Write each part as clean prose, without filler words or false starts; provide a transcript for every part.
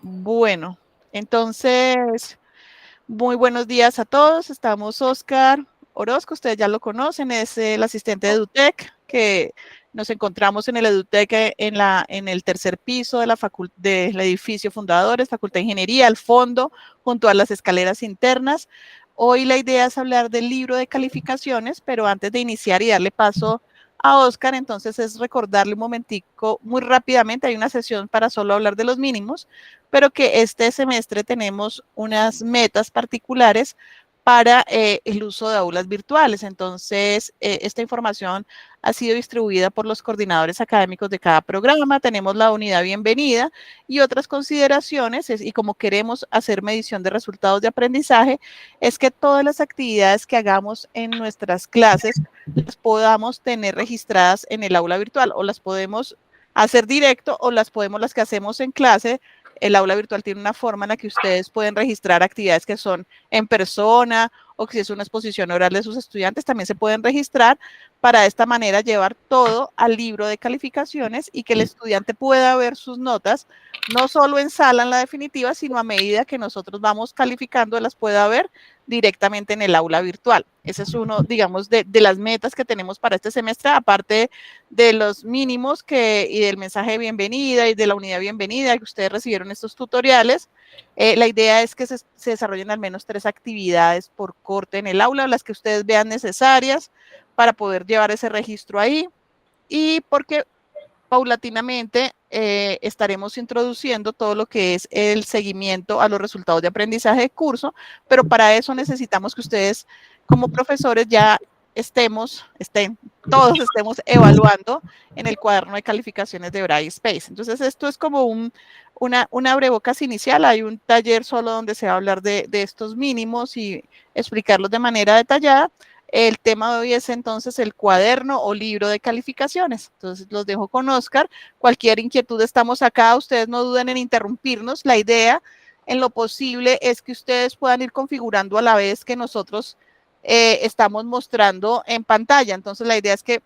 Bueno, entonces, muy buenos días a todos. Estamos Oscar Orozco, ustedes ya lo conocen, es el asistente de EduTech, que nos encontramos en el EduTech en el tercer piso de del edificio Fundadores, Facultad de Ingeniería, al fondo, junto a las escaleras internas. Hoy la idea es hablar del libro de calificaciones, pero antes de iniciar y darle paso a Oscar, entonces es recordarle un momentico muy rápidamente, hay una sesión para solo hablar de los mínimos, pero que este semestre tenemos unas metas particulares para el uso de aulas virtuales. Entonces, esta información ha sido distribuida por los coordinadores académicos de cada programa. Tenemos la unidad bienvenida y otras consideraciones, y como queremos hacer medición de resultados de aprendizaje, es que todas las actividades que hagamos en nuestras clases las podamos tener registradas en el aula virtual o las podemos hacer directo o las que hacemos en clase. El aula virtual tiene una forma en la que ustedes pueden registrar actividades que son en persona o que si es una exposición oral de sus estudiantes, también se pueden registrar para de esta manera llevar todo al libro de calificaciones y que el estudiante pueda ver sus notas, no solo en sala en la definitiva, sino a medida que nosotros vamos calificando, las pueda ver directamente en el aula virtual. Ese es uno, digamos, de las metas que tenemos para este semestre, aparte de los mínimos y del mensaje de bienvenida y de la unidad bienvenida que ustedes recibieron estos tutoriales. La idea es que se desarrollen al menos 3 actividades por corte en el aula, las que ustedes vean necesarias para poder llevar ese registro ahí, y porque paulatinamente estaremos introduciendo todo lo que es el seguimiento a los resultados de aprendizaje de curso, pero para eso necesitamos que ustedes como profesores ya todos estemos evaluando en el cuaderno de calificaciones de Brightspace. Entonces, esto es como una abrebocas inicial. Hay un taller solo donde se va a hablar de estos mínimos y explicarlos de manera detallada. El tema de hoy es entonces el cuaderno o libro de calificaciones. Entonces los dejo con Oscar. Cualquier inquietud, estamos acá. Ustedes no duden en interrumpirnos. La idea, en lo posible, es que ustedes puedan ir configurando a la vez que nosotros estamos mostrando en pantalla. Entonces la idea es que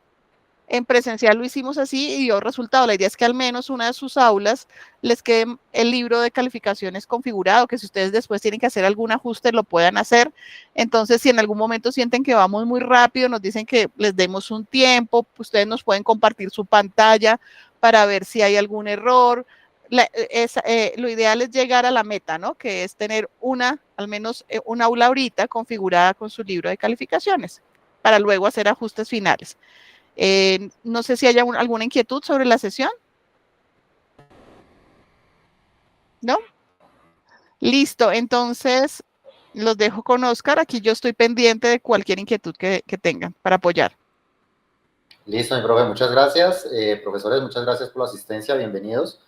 en presencial lo hicimos así y dio resultado. La idea es que al menos una de sus aulas les quede el libro de calificaciones configurado, que si ustedes después tienen que hacer algún ajuste, lo puedan hacer. Entonces, si en algún momento sienten que vamos muy rápido, nos dicen que les demos un tiempo, ustedes nos pueden compartir su pantalla para ver si hay algún error. Lo ideal es llegar a la meta, ¿no? Que es tener al menos una aula ahorita configurada con su libro de calificaciones, para luego hacer ajustes finales. No sé si hay alguna inquietud sobre la sesión. ¿No? Listo, entonces los dejo con Oscar. Aquí yo estoy pendiente de cualquier inquietud que tengan para apoyar. Listo, mi profe, muchas gracias. Profesores, muchas gracias por la asistencia, bienvenidos.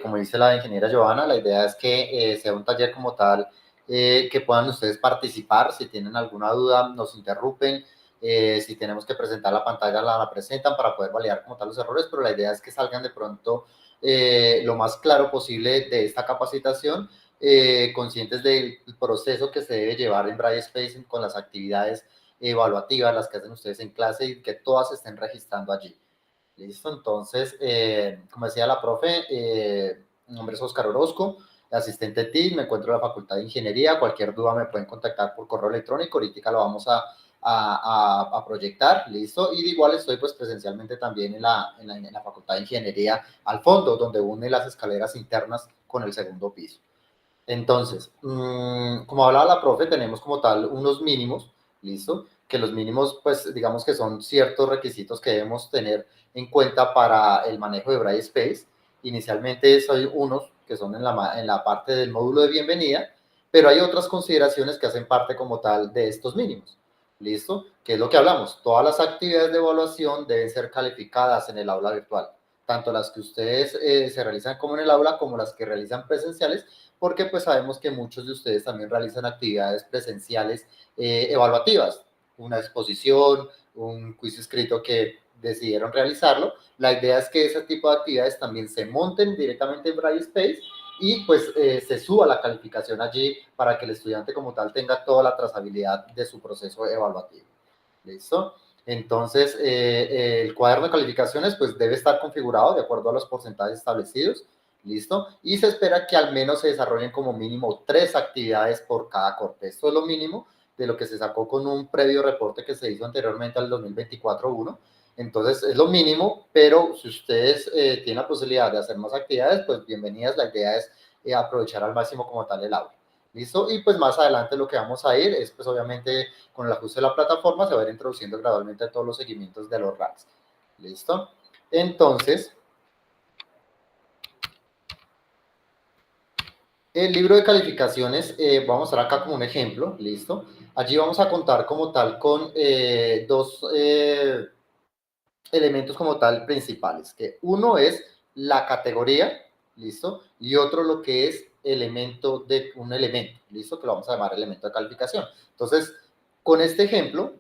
Como dice la ingeniera Giovanna, la idea es que sea un taller como tal, que puedan ustedes participar. Si tienen alguna duda, nos interrumpen. Si tenemos que presentar la pantalla, la presentan para poder validar como tal los errores, pero la idea es que salgan de pronto lo más claro posible de esta capacitación, conscientes del proceso que se debe llevar en Brightspace con las actividades evaluativas, las que hacen ustedes en clase, y que todas se estén registrando allí. ¿Listo? Entonces, como decía la profe, mi nombre es Oscar Orozco, asistente TIC, me encuentro en la Facultad de Ingeniería. Cualquier duda me pueden contactar por correo electrónico, ahorita lo vamos a proyectar, ¿listo? Y igual estoy pues presencialmente también en la Facultad de Ingeniería al fondo, donde une las escaleras internas con el segundo piso. Entonces, como hablaba la profe, tenemos como tal unos mínimos, ¿listo? Que los mínimos, pues, digamos que son ciertos requisitos que debemos tener en cuenta para el manejo de Brightspace. Inicialmente hay unos que son en la parte del módulo de bienvenida, pero hay otras consideraciones que hacen parte como tal de estos mínimos, ¿listo? Que es lo que hablamos. Todas las actividades de evaluación deben ser calificadas en el aula virtual, tanto las que ustedes se realizan como en el aula, como las que realizan presenciales, porque pues sabemos que muchos de ustedes también realizan actividades presenciales evaluativas, una exposición, un quiz escrito que decidieron realizarlo. La idea es que ese tipo de actividades también se monten directamente en Brightspace y pues se suba la calificación allí para que el estudiante como tal tenga toda la trazabilidad de su proceso evaluativo. ¿Listo? Entonces, el cuaderno de calificaciones pues debe estar configurado de acuerdo a los porcentajes establecidos. ¿listo? Y se espera que al menos se desarrollen como mínimo 3 actividades por cada corte. Esto es lo mínimo de lo que se sacó con un previo reporte que se hizo anteriormente al 2024-1. Entonces, es lo mínimo, pero si ustedes tienen la posibilidad de hacer más actividades, pues bienvenidas. La idea es aprovechar al máximo como tal el aula. ¿Listo? Y pues más adelante lo que vamos a ir es, pues obviamente, con el ajuste de la plataforma, se va a ir introduciendo gradualmente todos los seguimientos de los RACs. ¿Listo? Entonces, el libro de calificaciones, vamos a mostrar acá como un ejemplo, ¿listo? Allí vamos a contar como tal con dos elementos como tal principales, que uno es la categoría, ¿listo? Y otro lo que es un elemento, ¿listo? Que lo vamos a llamar elemento de calificación. Entonces, con este ejemplo,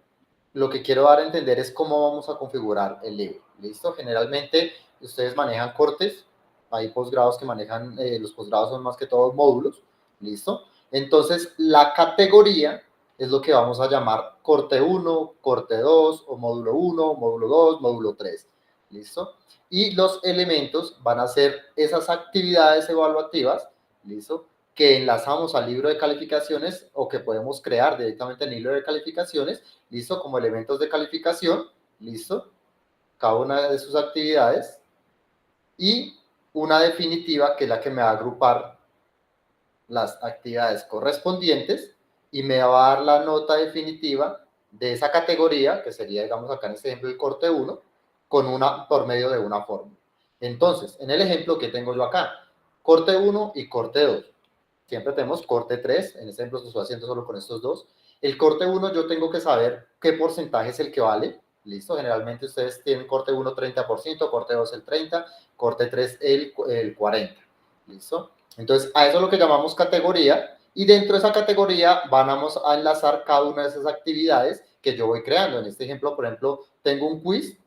lo que quiero dar a entender es cómo vamos a configurar el libro, ¿listo? Generalmente ustedes manejan cortes, hay posgrados que manejan, los posgrados son más que todos módulos, ¿listo? Entonces, la categoría es lo que vamos a llamar corte 1, corte 2, o módulo 1, módulo 2, módulo 3, ¿listo? Y los elementos van a ser esas actividades evaluativas, ¿listo? Que enlazamos al libro de calificaciones o que podemos crear directamente en el libro de calificaciones, ¿listo? Como elementos de calificación, ¿listo? Cada una de sus actividades y una definitiva que es la que me va a agrupar las actividades correspondientes y me va a dar la nota definitiva de esa categoría, que sería, digamos, acá en este ejemplo el corte 1, por medio de una fórmula. Entonces, en el ejemplo que tengo yo acá, corte 1 y corte 2. Siempre tenemos corte 3, en este ejemplo estoy haciendo solo con estos dos. El corte 1 yo tengo que saber qué porcentaje es el que vale, ¿listo? Generalmente ustedes tienen corte 1 30%, corte 2 el 30%, corte 3 el 40%, ¿listo? Entonces, a eso es lo que llamamos categoría, y dentro de esa categoría vamos a enlazar cada una de esas actividades que yo voy creando. En este ejemplo, por ejemplo, tengo un quiz,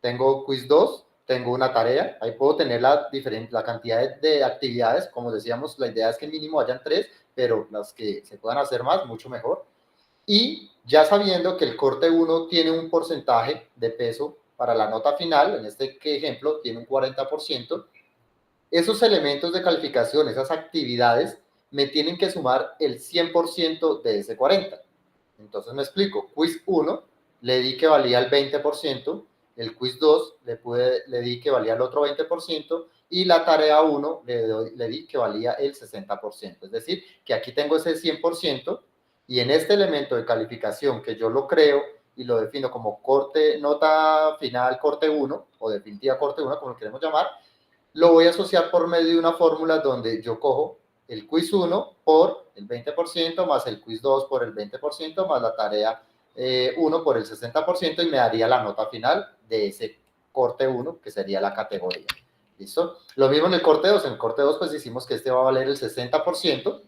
tengo quiz 2, tengo una tarea, ahí puedo tener la cantidad de actividades, como decíamos, la idea es que mínimo hayan 3, pero las que se puedan hacer más, mucho mejor. Y ya sabiendo que el corte 1 tiene un porcentaje de peso para la nota final, en este ejemplo tiene un 40%, esos elementos de calificación, esas actividades, me tienen que sumar el 100% de ese 40%. Entonces me explico, quiz 1 le di que valía el 20%, el quiz 2 le di que valía el otro 20%, y la tarea 1 le di que valía el 60%. Es decir, que aquí tengo ese 100%, y en este elemento de calificación que yo lo creo y lo defino como nota final corte 1, o definitiva corte 1, como lo queremos llamar, lo voy a asociar por medio de una fórmula donde yo cojo el quiz 1 por el 20%, más el quiz 2 por el 20%, más la tarea 1 por el 60%, y me daría la nota final de ese corte 1, que sería la categoría. ¿Listo? Lo mismo en el corte 2. En el corte 2, pues hicimos que este va a valer el 60%.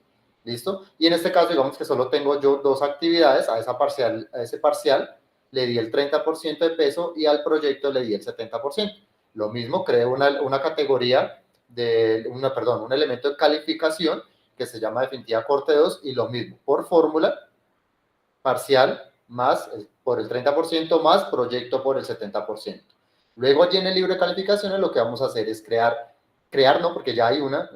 ¿Listo? Y en este caso, digamos que solo tengo yo dos actividades. A ese parcial le di el 30% de peso, y al proyecto le di el 70%. Lo mismo, creo una categoría, un elemento de calificación que se llama definitiva corte 2, y lo mismo, por fórmula, parcial más por el 30% más proyecto por el 70%. Luego allí en el libro de calificaciones lo que vamos a hacer es crear no, porque ya hay una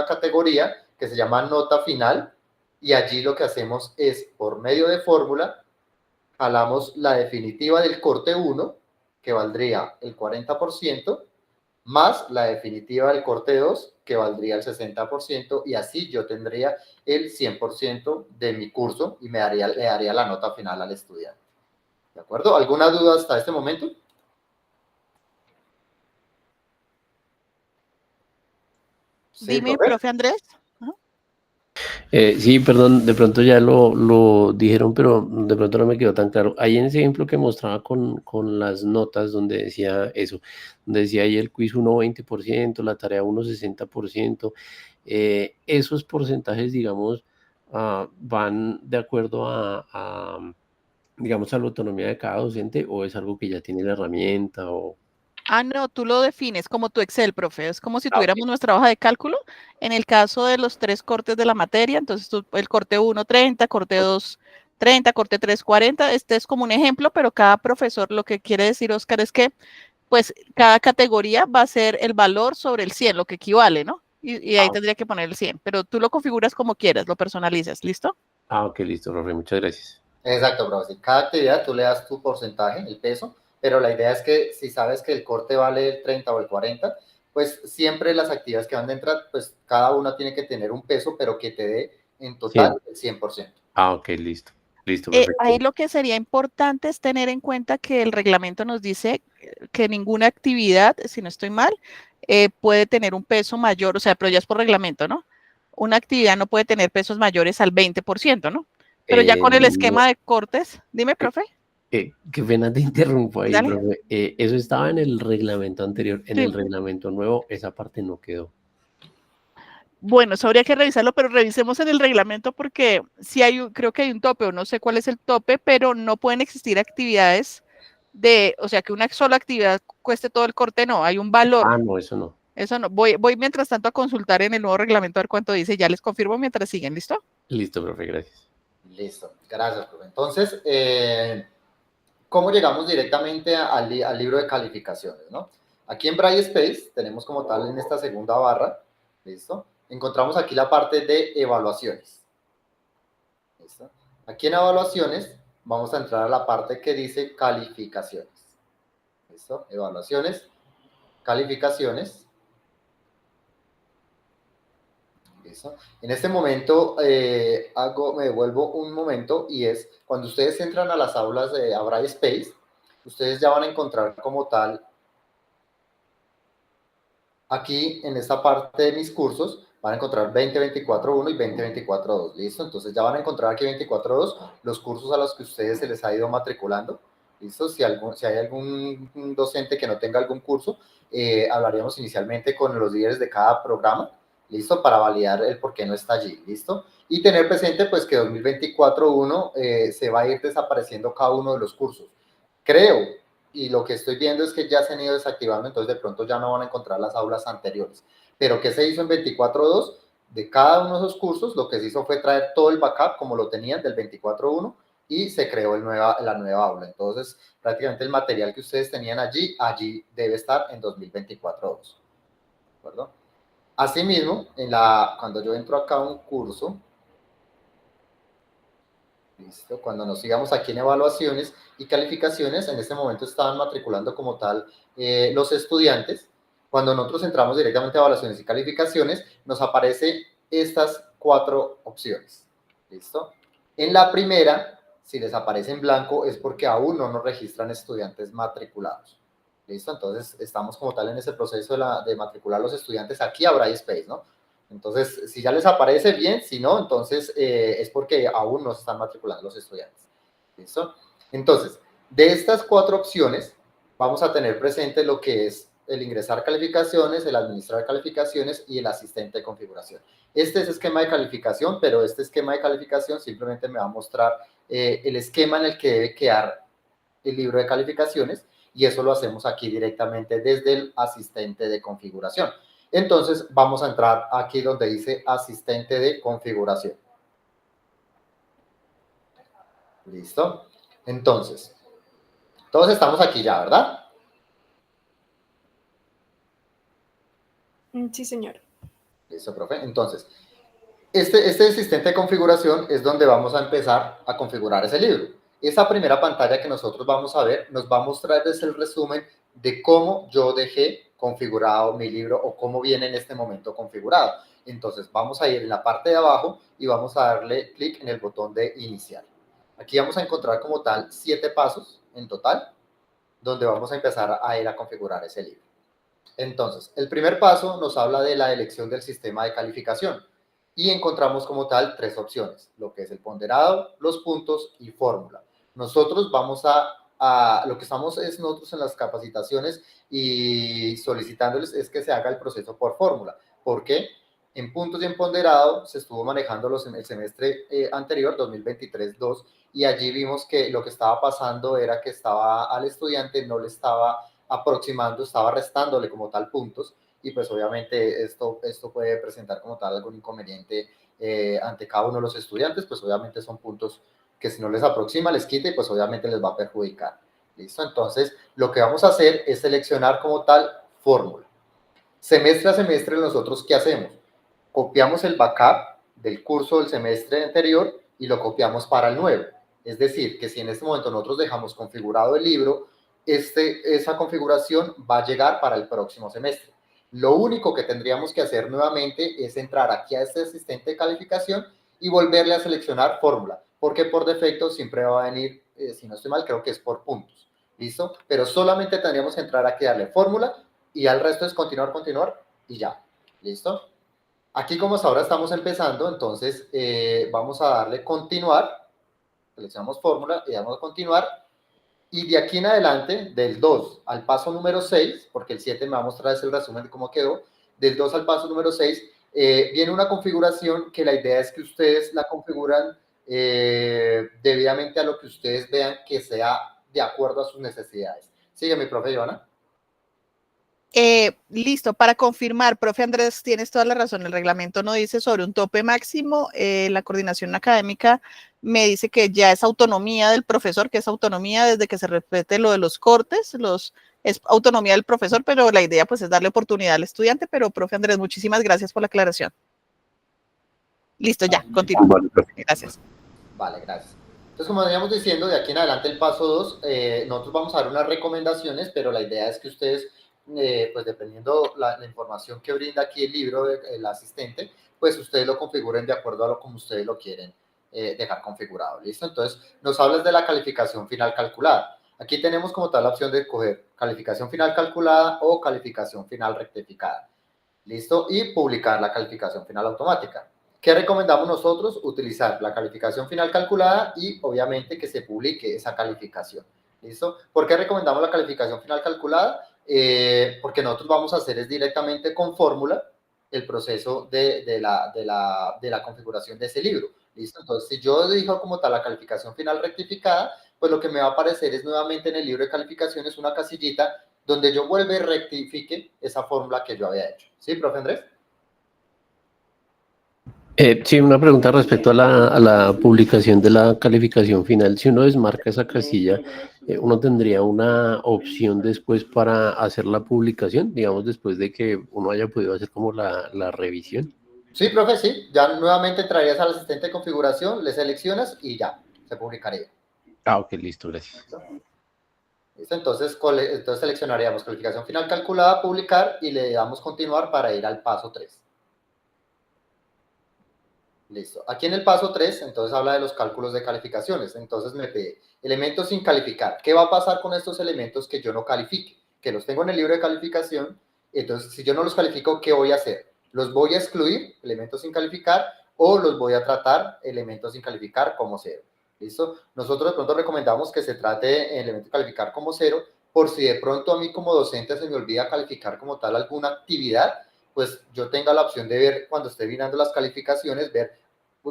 categoría que se llama nota final, y allí lo que hacemos es, por medio de fórmula, jalamos la definitiva del corte 1, que valdría el 40%, más la definitiva del corte 2, que valdría el 60%, y así yo tendría el 100% de mi curso y le daría la nota final al estudiante. ¿De acuerdo? ¿Alguna duda hasta este momento? Sí, dime, profe Andrés. Sí, perdón, de pronto ya lo dijeron, pero de pronto no me quedó tan claro. Ahí en ese ejemplo que mostraba con las notas, donde decía eso, donde decía ahí el quiz 1 20%, la tarea 1 60%, esos porcentajes, digamos, van de acuerdo digamos, a la autonomía de cada docente, o es algo que ya tiene la herramienta, o... No, tú lo defines como tu Excel, profe. Es como si tuviéramos nuestra hoja de cálculo. En el caso de los 3 cortes de la materia, entonces el corte 1, 30, corte 2, 30, corte 3, 40. Este es como un ejemplo, pero cada profesor, lo que quiere decir Oscar es que pues cada categoría va a ser el valor sobre el 100, lo que equivale, ¿no? Y ahí tendría que poner el 100, pero tú lo configuras como quieras, lo personalizas, ¿listo? Ok, listo, profe, muchas gracias. Exacto, bro. Sí, cada actividad tú le das tu porcentaje, el peso, pero la idea es que si sabes que el corte vale el 30 o el 40, pues siempre las actividades que van dentro, pues cada una tiene que tener un peso, pero que te dé en total 100. el 100%. Ok, listo. Listo, perfecto. Ahí lo que sería importante es tener en cuenta que el reglamento nos dice que ninguna actividad, si no estoy mal, puede tener un peso mayor, o sea, pero ya es por reglamento, ¿no? Una actividad no puede tener pesos mayores al 20%, ¿no? Pero ya con el No, esquema de cortes, dime, profe. qué pena te interrumpo ahí, Dale. profe. Eso estaba en el reglamento anterior. En Sí. el reglamento nuevo, esa parte no quedó. Bueno, eso habría que revisarlo, pero revisemos en el reglamento porque sí creo que hay un tope, o no sé cuál es el tope, pero no pueden existir actividades o sea, que una sola actividad cueste todo el corte, no, hay un valor. Ah, no, eso no. Eso no. Voy mientras tanto a consultar en el nuevo reglamento a ver cuánto dice. Ya les confirmo mientras siguen. ¿Listo? Listo, profe, gracias. Listo, gracias, profe. Entonces, ¿cómo llegamos directamente al libro de calificaciones, no? Aquí en Braille Space tenemos como tal en esta segunda barra, ¿listo? Encontramos aquí la parte de evaluaciones, ¿listo? Aquí en evaluaciones vamos a entrar a la parte que dice calificaciones, ¿listo? Evaluaciones, calificaciones, ¿listo? En este momento me devuelvo un momento y es cuando ustedes entran a las aulas de Braille Space, ustedes ya van a encontrar como tal aquí en esta parte de mis cursos van a encontrar 2024.1 y 2024.2, ¿listo? Entonces ya van a encontrar aquí 24.2 los cursos a los que ustedes se les ha ido matriculando, ¿listo? Si hay algún docente que no tenga algún curso, hablaríamos inicialmente con los líderes de cada programa, ¿listo? Para validar el por qué no está allí, ¿listo? Y tener presente pues que 2024.1 se va a ir desapareciendo cada uno de los cursos. Creo y lo que estoy viendo es que ya se han ido desactivando, entonces de pronto ya no van a encontrar las aulas anteriores. Pero ¿qué se hizo en 24.2? De cada uno de esos cursos, lo que se hizo fue traer todo el backup como lo tenían del 24.1 y se creó la nueva aula. Entonces, prácticamente el material que ustedes tenían allí debe estar en 2024.2. ¿De acuerdo? Asimismo, cuando yo entro acá a un curso, listo, cuando nos sigamos aquí en evaluaciones y calificaciones, en este momento estaban matriculando como tal los estudiantes. Cuando nosotros entramos directamente a evaluaciones y calificaciones, nos aparece estas 4 opciones. ¿Listo? En la primera, si les aparece en blanco, es porque aún no nos registran estudiantes matriculados. ¿Listo? Entonces, estamos como tal en ese proceso de matricular los estudiantes aquí a Braille Space, ¿no? Entonces, si ya les aparece bien, si no, entonces es porque aún no se están matriculando los estudiantes. ¿Listo? Entonces, de estas 4 opciones, vamos a tener presente lo que es el ingresar calificaciones, el administrar calificaciones y el asistente de configuración. Este es esquema de calificación, pero este esquema de calificación simplemente me va a mostrar el esquema en el que debe quedar el libro de calificaciones y eso lo hacemos aquí directamente desde el asistente de configuración. Entonces vamos a entrar aquí donde dice asistente de configuración. ¿Listo? Entonces, todos estamos aquí ya, ¿verdad? Sí, señor. Listo, profe. Entonces, este asistente de configuración es donde vamos a empezar a configurar ese libro. Esa primera pantalla que nosotros vamos a ver nos va a mostrar desde el resumen de cómo yo dejé configurado mi libro o cómo viene en este momento configurado. Entonces vamos a ir en la parte de abajo y vamos a darle clic en el botón de iniciar. Aquí vamos a encontrar como tal 7 pasos en total, donde vamos a empezar a ir a configurar ese libro. Entonces, el primer paso nos habla de la elección del sistema de calificación y encontramos como tal 3 opciones, lo que es el ponderado, los puntos y fórmula. Nosotros vamos lo que estamos es nosotros en las capacitaciones y solicitándoles es que se haga el proceso por fórmula. ¿Por qué? En puntos y en ponderado se estuvo manejando el semestre anterior, 2023-2, y allí vimos que lo que estaba pasando era que al estudiante no le estaba aproximando, estaba restándole como tal puntos y pues obviamente esto puede presentar como tal algún inconveniente ante cada uno de los estudiantes, pues obviamente son puntos que si no les aproxima les quita y pues obviamente les va a perjudicar. ¿Listo? Entonces, lo que vamos a hacer es seleccionar como tal fórmula. Semestre a semestre, nosotros, ¿qué hacemos? Copiamos el backup del curso del semestre anterior y lo copiamos para el nuevo. Es decir, que si en este momento nosotros dejamos configurado el libro, esa configuración va a llegar para el próximo semestre. Lo único que tendríamos que hacer nuevamente es entrar aquí a este asistente de calificación y volverle a seleccionar fórmula, porque por defecto siempre va a venir, si no estoy mal, creo que es por puntos. ¿Listo? Pero solamente tendríamos que entrar aquí a darle fórmula y al resto es continuar, continuar y ya. ¿Listo? Aquí como hasta ahora estamos empezando, entonces vamos a darle continuar, seleccionamos fórmula y damos a continuar, y de aquí en adelante, del 2 al paso número 6, porque el 7 me va a mostrar el resumen de cómo quedó, del 2 al paso número 6, viene una configuración que la idea es que ustedes la configuran debidamente a lo que ustedes vean que sea de acuerdo a sus necesidades. Sigue mi profe Joana. Listo, para confirmar, profe Andrés, tienes toda la razón, el reglamento no dice sobre un tope máximo, la coordinación académica me dice que ya es autonomía del profesor, que es autonomía desde que se respete lo de los cortes, es autonomía del profesor, pero la idea pues es darle oportunidad al estudiante, pero profe Andrés, muchísimas gracias por la aclaración. Listo, ya, continúa. Gracias. Vale, gracias. Entonces, como veníamos diciendo, de aquí en adelante el paso 2, nosotros vamos a dar unas recomendaciones, pero la idea es que ustedes, pues dependiendo la información que brinda aquí el libro, el asistente, pues ustedes lo configuren de acuerdo a lo como ustedes lo quieren dejar configurado, ¿listo? Entonces, nos hablas de la calificación final calculada. Aquí tenemos como tal la opción de escoger calificación final calculada o calificación final rectificada, ¿listo? Y publicar la calificación final automática. ¿Qué recomendamos nosotros? Utilizar la calificación final calculada y obviamente que se publique esa calificación. ¿Listo? ¿Por qué recomendamos la calificación final calculada? Porque nosotros vamos a hacer es directamente con fórmula el proceso de la configuración de ese libro. ¿Listo? Entonces, si yo digo como tal la calificación final rectificada, pues lo que me va a aparecer es nuevamente en el libro de calificaciones una casillita donde yo vuelvo y rectifique esa fórmula que yo había hecho. ¿Sí, profe Andrés? Sí, una pregunta respecto a la publicación de la calificación final. Si uno desmarca esa casilla, uno tendría una opción después para hacer la publicación, digamos, después de que uno haya podido hacer como la revisión. Sí, profe, sí. Ya nuevamente entrarías al asistente de configuración, le seleccionas y ya, se publicaría. Ah, ok, listo, gracias. ¿Listo? Entonces seleccionaríamos calificación final calculada, publicar y le damos continuar para ir al paso 3. Listo. Aquí en el paso 3, entonces habla de los cálculos de calificaciones. Entonces me pide elementos sin calificar. ¿Qué va a pasar con estos elementos que yo no califique? Que los tengo en el libro de calificación. Entonces, si yo no los califico, ¿qué voy a hacer? ¿Los voy a excluir, elementos sin calificar, o los voy a tratar, elementos sin calificar, como cero? ¿Listo? Nosotros de pronto recomendamos que se trate elementos calificar como cero, por si de pronto a mí como docente se me olvida calificar como tal alguna actividad, pues yo tenga la opción de ver cuando esté mirando las calificaciones, ver,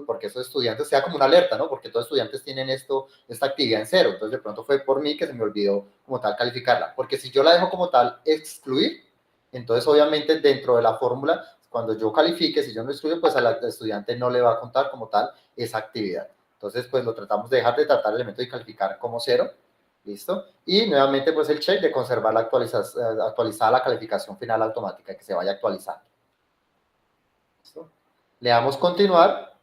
porque esos estudiantes, sea como una alerta, ¿no? Porque todos los estudiantes tienen esta actividad en cero, entonces de pronto fue por mí que se me olvidó como tal calificarla, porque si yo la dejo como tal excluir, entonces obviamente dentro de la fórmula, cuando yo califique, si yo no excluyo, pues al estudiante no le va a contar como tal esa actividad. Entonces, pues lo tratamos de dejar de tratar el elemento y calificar como cero, ¿listo? Y nuevamente, pues el check de conservar la actualizada la calificación final automática, que se vaya actualizando. ¿Listo? Le damos continuar.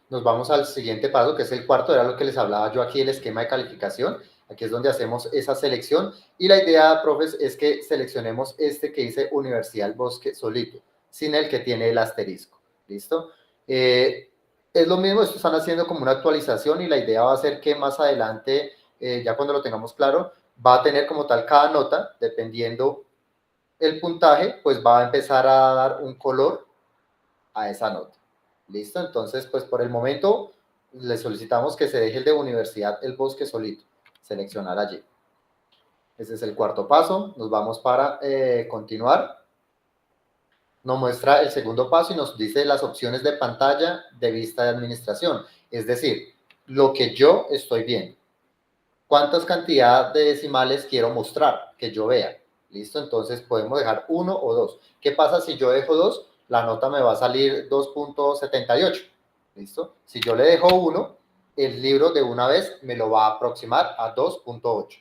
Nos vamos al siguiente paso, que es el cuarto, era lo que les hablaba yo aquí, el esquema de calificación. Aquí es donde hacemos esa selección. Y la idea, profes, es que seleccionemos este que dice Universidad del Bosque solito, sin el que tiene el asterisco. ¿Listo? Es lo mismo, esto están haciendo como una actualización y la idea va a ser que más adelante, ya cuando lo tengamos claro, va a tener como tal cada nota, dependiendo el puntaje, pues va a empezar a dar un color a esa nota. ¿Listo? Entonces, pues por el momento le solicitamos que se deje el de Universidad El Bosque solito, seleccionar allí. Ese es el cuarto paso. Nos vamos para continuar. Nos muestra el segundo paso y nos dice las opciones de pantalla de vista de administración. Es decir, lo que yo estoy viendo. ¿Cuántas cantidad de decimales quiero mostrar que yo vea? ¿Listo? Entonces podemos dejar 1 o 2. ¿Qué pasa si yo dejo 2? La nota me va a salir 2.78. ¿Listo? Si yo le dejo 1, el libro de una vez me lo va a aproximar a 2.8.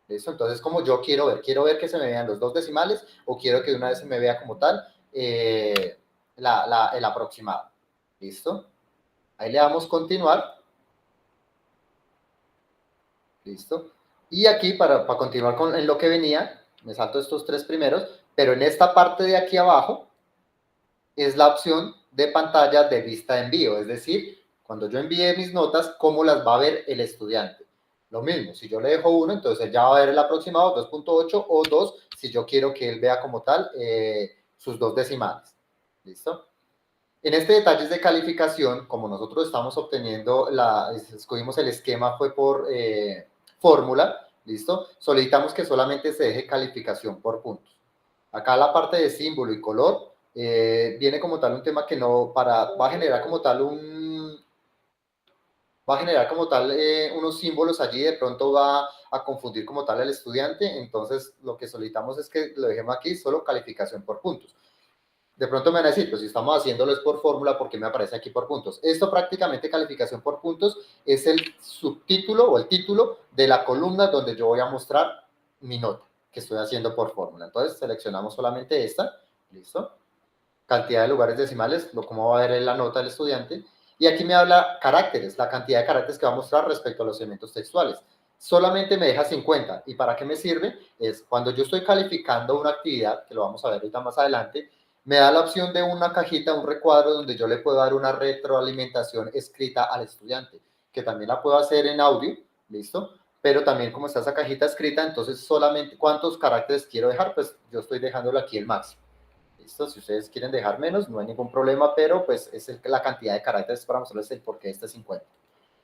¿Listo? Entonces, como yo quiero ver que se me vean los dos decimales o quiero que de una vez se me vea como tal el aproximado. ¿Listo? Ahí le damos continuar. ¿Listo? Y aquí, para continuar en lo que venía, me salto estos tres primeros, pero en esta parte de aquí abajo es la opción de pantalla de vista de envío, es decir, cuando yo envíe mis notas, cómo las va a ver el estudiante. Lo mismo, si yo le dejo 1, entonces él ya va a ver el aproximado 2.8 o 2, si yo quiero que él vea como tal sus dos decimales. ¿Listo? En este detalles de calificación, como nosotros estamos obteniendo, escogimos el esquema, fue por fórmula, ¿listo? Solicitamos que solamente se deje calificación por puntos. Acá la parte de símbolo y color viene como tal un tema que no, va a generar como tal unos símbolos allí, de pronto va a confundir como tal al estudiante, entonces lo que solicitamos es que lo dejemos aquí, solo calificación por puntos. De pronto me van a decir, pues si estamos haciéndolo es por fórmula, ¿por qué me aparece aquí por puntos? Esto prácticamente, calificación por puntos, es el subtítulo o el título de la columna donde yo voy a mostrar mi nota que estoy haciendo por fórmula. Entonces seleccionamos solamente esta, listo. Cantidad de lugares decimales, cómo va a ver la nota del estudiante. Y aquí me habla caracteres, la cantidad de caracteres que va a mostrar respecto a los elementos textuales. Solamente me deja 50. ¿Y para qué me sirve? Es cuando yo estoy calificando una actividad, que lo vamos a ver ahorita más adelante, me da la opción de una cajita, un recuadro donde yo le puedo dar una retroalimentación escrita al estudiante, que también la puedo hacer en audio, ¿listo? Pero también como está esa cajita escrita, entonces solamente cuántos caracteres quiero dejar, pues yo estoy dejándolo aquí el máximo. ¿Listo? Si ustedes quieren dejar menos, no hay ningún problema, pero pues es la cantidad de caracteres para mostrarles el por qué este 50.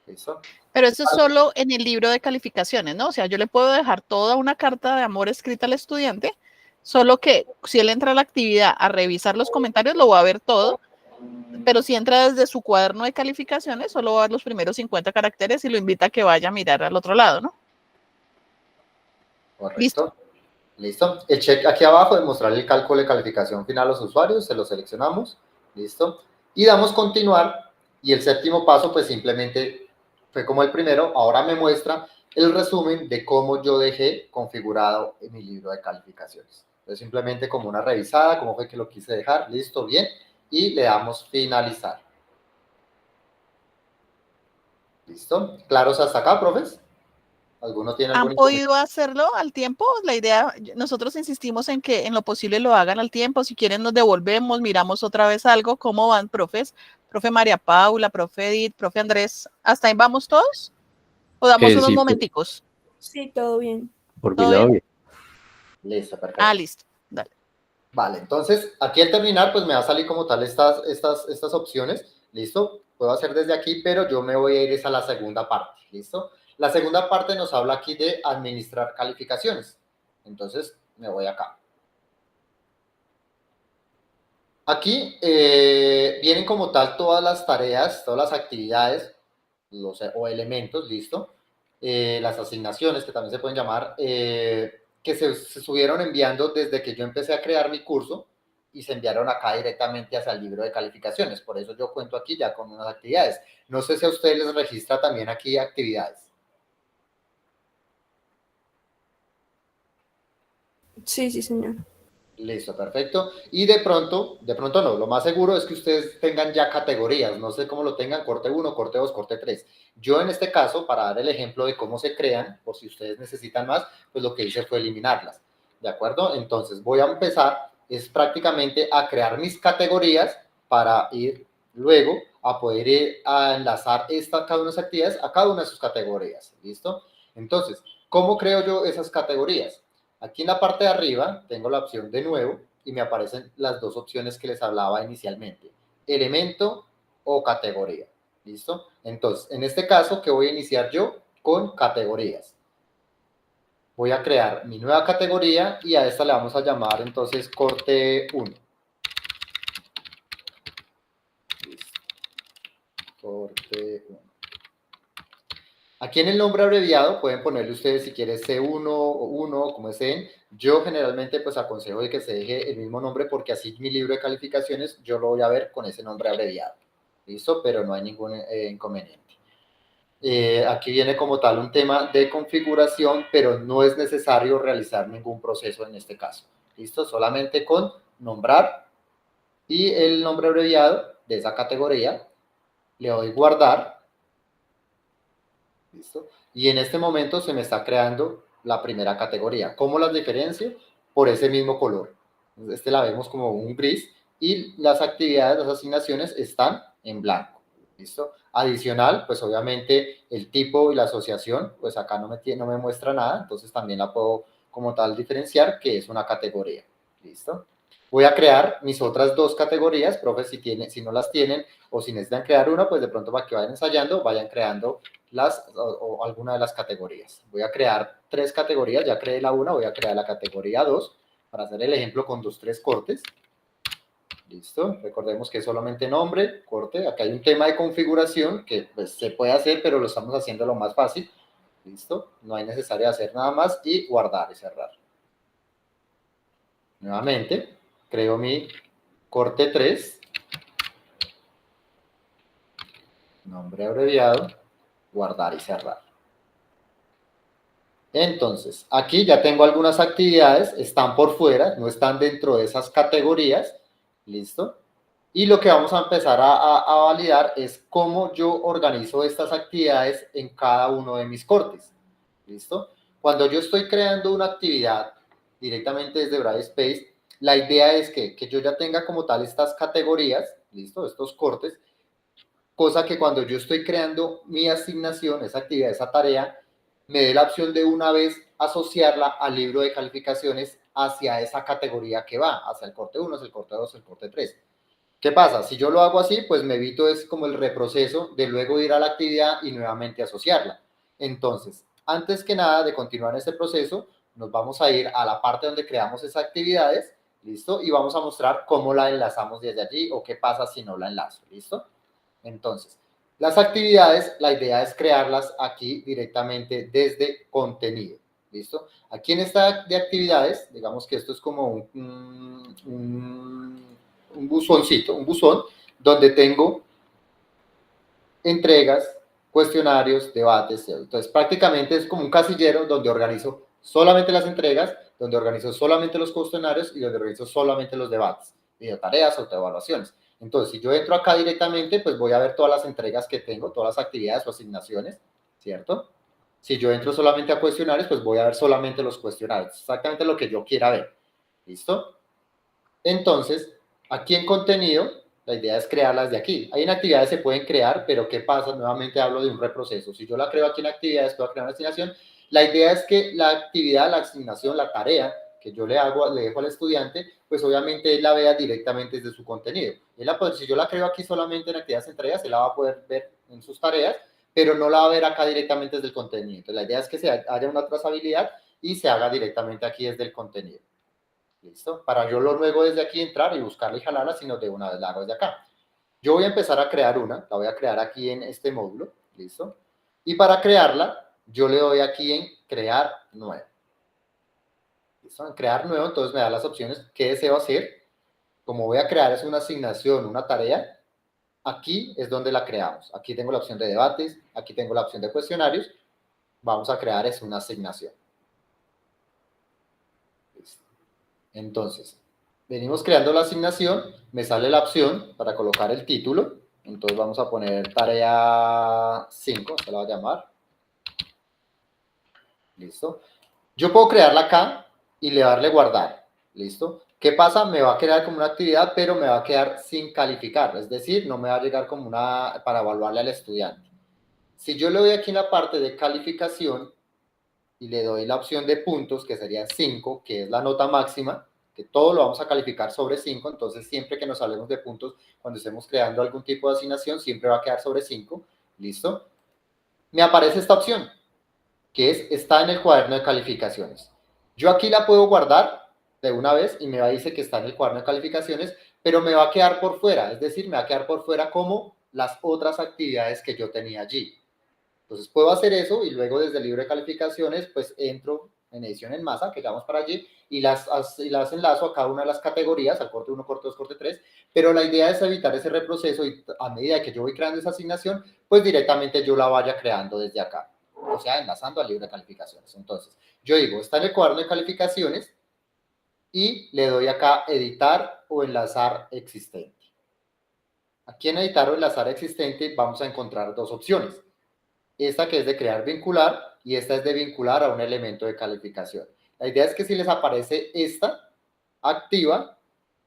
¿Listo? Pero eso es solo en el libro de calificaciones, ¿no? O sea, yo le puedo dejar toda una carta de amor escrita al estudiante, solo que si él entra a la actividad a revisar los comentarios, lo va a ver todo, pero si entra desde su cuaderno de calificaciones, solo va a ver los primeros 50 caracteres y lo invita a que vaya a mirar al otro lado, ¿no? Correcto. Listo. Listo. El check aquí abajo de mostrar el cálculo de calificación final a los usuarios, se lo seleccionamos. Listo. Y damos continuar. Y el séptimo paso, pues simplemente fue como el primero. Ahora me muestra el resumen de cómo yo dejé configurado en mi libro de calificaciones. Entonces, simplemente como una revisada, cómo fue que lo quise dejar. Listo, bien. Y le damos finalizar. ¿Listo? ¿Claros hasta acá, profes? ¿Alguno tiene algún ¿Han podido hacerlo al tiempo? La idea, nosotros insistimos en que en lo posible lo hagan al tiempo. Si quieren nos devolvemos, miramos otra vez algo. ¿Cómo van, profes? Profe María Paula, profe Edith, profe Andrés. ¿Hasta ahí vamos todos? ¿O damos unos Sí, momenticos? Sí, todo bien. por mi ¿Todo lado, bien? bien. Listo, perfecto. Ah, listo. Dale. Vale, entonces aquí al terminar, pues me va a salir como tal estas opciones. ¿Listo? Puedo hacer desde aquí, pero yo me voy a ir a la segunda parte. ¿Listo? La segunda parte nos habla aquí de administrar calificaciones. Entonces me voy acá. Aquí vienen como tal todas las tareas, todas las actividades o elementos, ¿listo? Las asignaciones, que también se pueden llamar, que se estuvieron enviando desde que yo empecé a crear mi curso y se enviaron acá directamente hacia el libro de calificaciones. Por eso yo cuento aquí ya con unas actividades. No sé si a ustedes les registra también aquí actividades. Sí, sí, señor. Listo, perfecto. Y de pronto no, lo más seguro es que ustedes tengan ya categorías, no sé cómo lo tengan, corte 1, corte 2, corte 3. Yo en este caso, para dar el ejemplo de cómo se crean, por si ustedes necesitan más, pues lo que hice fue eliminarlas, ¿de acuerdo? Entonces voy a empezar, es prácticamente a crear mis categorías para ir luego a poder a enlazar cada una de las actividades a cada una de sus categorías, ¿listo? Entonces, ¿cómo creo yo esas categorías? Aquí en la parte de arriba tengo la opción de nuevo y me aparecen las dos opciones que les hablaba inicialmente, elemento o categoría. ¿Listo? Entonces, en este caso, ¿qué voy a iniciar yo? Con categorías. Voy a crear mi nueva categoría y a esta le vamos a llamar entonces corte 1. Listo. Corte 1. Aquí en el nombre abreviado pueden ponerle ustedes si quieren C1 o 1 como deseen. Yo generalmente pues aconsejo de que se deje el mismo nombre porque así mi libro de calificaciones yo lo voy a ver con ese nombre abreviado. ¿Listo? Pero no hay ningún inconveniente. Aquí viene como tal un tema de configuración, pero no es necesario realizar ningún proceso en este caso. ¿Listo? Solamente con nombrar y el nombre abreviado de esa categoría, le doy guardar. ¿Listo? Y en este momento se me está creando la primera categoría. ¿Cómo las diferencio? Por ese mismo color. Este la vemos como un gris y las actividades, las asignaciones están en blanco. ¿Listo? Adicional, pues obviamente el tipo y la asociación, pues acá no me muestra nada, entonces también la puedo como tal diferenciar que es una categoría. ¿Listo? Voy a crear mis otras dos categorías, profe, si no las tienen o si necesitan crear una, pues de pronto para que vayan ensayando, vayan creando o alguna de las categorías. Voy a crear 3 categorías, ya creé la 1, voy a crear la categoría 2, para hacer el ejemplo con 3 cortes. Listo, recordemos que es solamente nombre, corte. Acá hay un tema de configuración que pues, se puede hacer, pero lo estamos haciendo lo más fácil. Listo, no hay necesario hacer nada más y guardar y cerrar. Nuevamente, creo mi corte 3, nombre abreviado, guardar y cerrar. Entonces, aquí ya tengo algunas actividades, están por fuera, no están dentro de esas categorías, ¿listo? Y lo que vamos a empezar a validar es cómo yo organizo estas actividades en cada uno de mis cortes, ¿listo? Cuando yo estoy creando una actividad directamente desde Brightspace, la idea es que yo ya tenga como tal estas categorías, ¿listo? Estos cortes, cosa que cuando yo estoy creando mi asignación, esa actividad, esa tarea, me dé la opción de una vez asociarla al libro de calificaciones hacia esa categoría que va, hacia el corte 1, hacia el corte 2, el corte 3. ¿Qué pasa? Si yo lo hago así, pues me evito es como el reproceso de luego ir a la actividad y nuevamente asociarla. Entonces, antes que nada de continuar este proceso, nos vamos a ir a la parte donde creamos esas actividades, ¿listo? Y vamos a mostrar cómo la enlazamos desde allí o qué pasa si no la enlazo, ¿listo? Entonces, las actividades, la idea es crearlas aquí directamente desde contenido, ¿listo? Aquí en esta de actividades, digamos que esto es como un buzoncito, un buzón, donde tengo entregas, cuestionarios, debates. Entonces, prácticamente es como un casillero donde organizo solamente las entregas, donde organizo solamente los cuestionarios y donde organizo solamente los debates, videotareas, autoevaluaciones. Entonces, si yo entro acá directamente, pues voy a ver todas las entregas que tengo, todas las actividades o asignaciones, ¿cierto? Si yo entro solamente a cuestionarios, pues voy a ver solamente los cuestionarios, exactamente lo que yo quiera ver. ¿Listo? Entonces, aquí en contenido, la idea es crearlas de aquí. Hay en actividades se pueden crear, pero ¿qué pasa? Nuevamente hablo de un reproceso. Si yo la creo aquí en actividades, puedo crear una asignación. La idea es que la actividad, la asignación, la tarea que yo le dejo al estudiante, pues obviamente él la vea directamente desde su contenido. Si yo la creo aquí solamente en actividades entregas, él la va a poder ver en sus tareas, pero no la va a ver acá directamente desde el contenido. Entonces, la idea es que haya una trazabilidad y se haga directamente aquí desde el contenido. ¿Listo? Para yo luego desde aquí entrar y buscarla y jalarla, sino de una vez la hago desde acá. Yo voy a empezar a crear una, la voy a crear aquí en este módulo, ¿listo? Y para crearla, yo le doy aquí en crear nuevo. ¿Listo? En crear nuevo, entonces me da las opciones que deseo hacer. Como voy a crear es una asignación, una tarea, aquí es donde la creamos. Aquí tengo la opción de debates, aquí tengo la opción de cuestionarios. Vamos a crear es una asignación. ¿Listo? Entonces, venimos creando la asignación, me sale la opción para colocar el título, entonces vamos a poner tarea 5, se la va a llamar. ¿Listo? Yo puedo crearla acá y le darle guardar, ¿listo? ¿Qué pasa? Me va a quedar como una actividad, pero me va a quedar sin calificar, es decir, no me va a llegar como una para evaluarle al estudiante. Si yo le doy aquí en la parte de calificación y le doy la opción de puntos, que sería 5, que es la nota máxima, que todo lo vamos a calificar sobre 5, entonces siempre que nos hablemos de puntos, cuando estemos creando algún tipo de asignación, siempre va a quedar sobre 5, ¿listo? Me aparece esta opción, que está en el cuaderno de calificaciones. Yo aquí la puedo guardar de una vez y me va a decir que está en el cuaderno de calificaciones, pero me va a quedar por fuera, es decir, me va a quedar por fuera como las otras actividades que yo tenía allí. Entonces puedo hacer eso y luego desde el libro de calificaciones pues entro en edición en masa, que vamos para allí, y las enlazo a cada una de las categorías, al corte 1, corte 2, corte 3, pero la idea es evitar ese reproceso y a medida que yo voy creando esa asignación, pues directamente yo la vaya creando desde acá, o sea, enlazando al libro de calificaciones. Entonces, yo digo, está en el cuaderno de calificaciones y le doy acá editar o enlazar existente. Aquí en editar o enlazar existente vamos a encontrar dos opciones. Esta que es de crear vincular y esta es de vincular a un elemento de calificación. La idea es que si les aparece esta activa,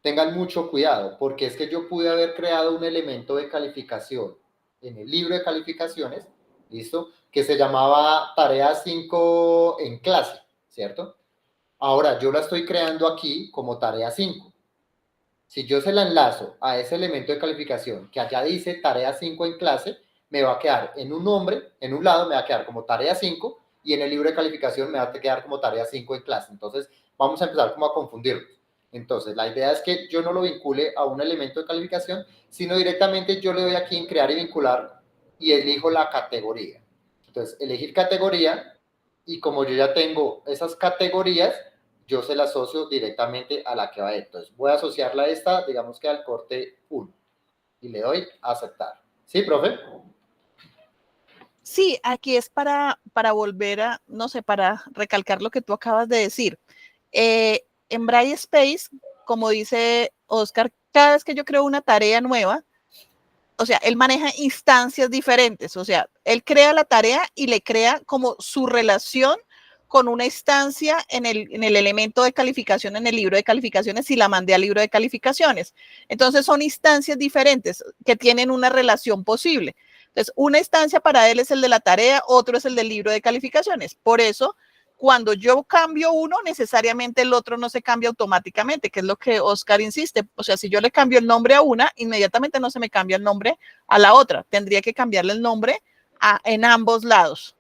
tengan mucho cuidado, porque es que yo pude haber creado un elemento de calificación en el libro de calificaciones, ¿listo? Que se llamaba tarea 5 en clase, ¿cierto? Ahora yo la estoy creando aquí como tarea 5. Si yo se la enlazo a ese elemento de calificación que allá dice tarea 5 en clase, me va a quedar en un nombre, en un lado me va a quedar como tarea 5 y en el libro de calificación me va a quedar como tarea 5 en clase. Entonces vamos a empezar como a confundirlos. Entonces la idea es que yo no lo vincule a un elemento de calificación, sino directamente yo le doy aquí en crear y vincular y elijo la categoría. Entonces elegir categoría y como yo ya tengo esas categorías, yo se la asocio directamente a la que va a ir. Entonces, voy a asociarla a esta, digamos que al corte 1. Y le doy a aceptar. ¿Sí, profe? Sí, aquí es para volver a, no sé, para recalcar lo que tú acabas de decir. En Braille Space, como dice Oscar, cada vez que yo creo una tarea nueva, o sea, él maneja instancias diferentes, o sea, él crea la tarea y le crea como su relación con una instancia en el elemento de calificación, en el libro de calificaciones, si la mandé al libro de calificaciones. Entonces son instancias diferentes que tienen una relación posible. Entonces, una instancia para él es el de la tarea, otro es el del libro de calificaciones. Por eso, cuando yo cambio uno, necesariamente el otro no se cambia automáticamente, que es lo que Oscar insiste. O sea, si yo le cambio el nombre a una, inmediatamente no se me cambia el nombre a la otra. Tendría que cambiarle el nombre en ambos lados.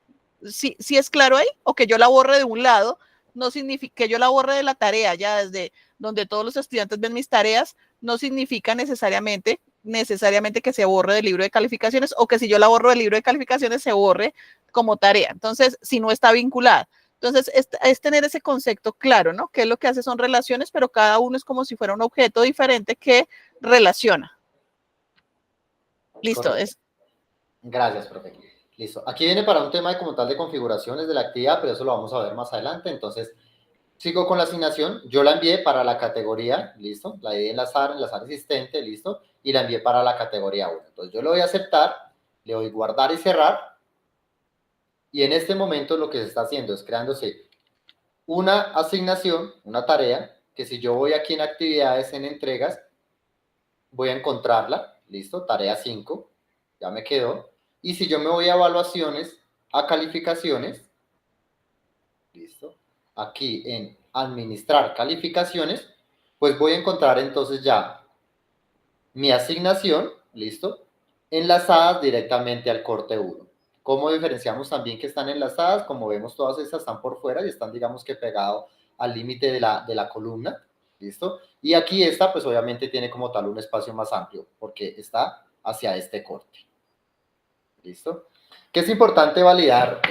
¿Sí es claro ahí? O que yo la borre de un lado, no significa que yo la borre de la tarea, ya desde donde todos los estudiantes ven mis tareas, no significa necesariamente que se borre del libro de calificaciones o que si yo la borro del libro de calificaciones se borre como tarea. Entonces, si no está vinculada. Entonces, es tener ese concepto claro, ¿no? Que es lo que hace son relaciones, pero cada uno es como si fuera un objeto diferente que relaciona. Listo. Gracias, profe. Listo. Aquí viene para un tema de como tal de configuraciones de la actividad, pero eso lo vamos a ver más adelante. Entonces, sigo con la asignación. Yo la envié para la categoría, listo. La di enlazar existente, listo. Y la envié para la categoría 1. Entonces, yo le voy a aceptar, le doy guardar y cerrar. Y en este momento lo que se está haciendo es creándose una asignación, una tarea, que si yo voy aquí en actividades, en entregas, voy a encontrarla, listo, tarea 5, ya me quedó. Y si yo me voy a evaluaciones, a calificaciones, listo, aquí en administrar calificaciones, pues voy a encontrar entonces ya mi asignación, listo, enlazadas directamente al corte 1. ¿Cómo diferenciamos también que están enlazadas? Como vemos, todas estas están por fuera y están, digamos que pegado al límite de la columna, ¿listo? Y aquí esta, pues obviamente tiene como tal un espacio más amplio, porque está hacia este corte, ¿listo? Que es importante validar,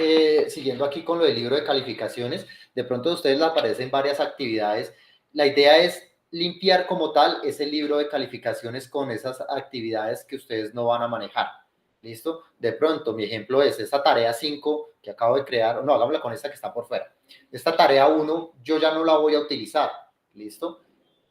siguiendo aquí con lo del libro de calificaciones, de pronto a ustedes les aparecen varias actividades. La idea es limpiar como tal ese libro de calificaciones con esas actividades que ustedes no van a manejar. ¿Listo? De pronto, mi ejemplo es esta tarea 5 que acabo de crear, no, hagámosla con esta que está por fuera. Esta tarea 1 yo ya no la voy a utilizar, ¿listo?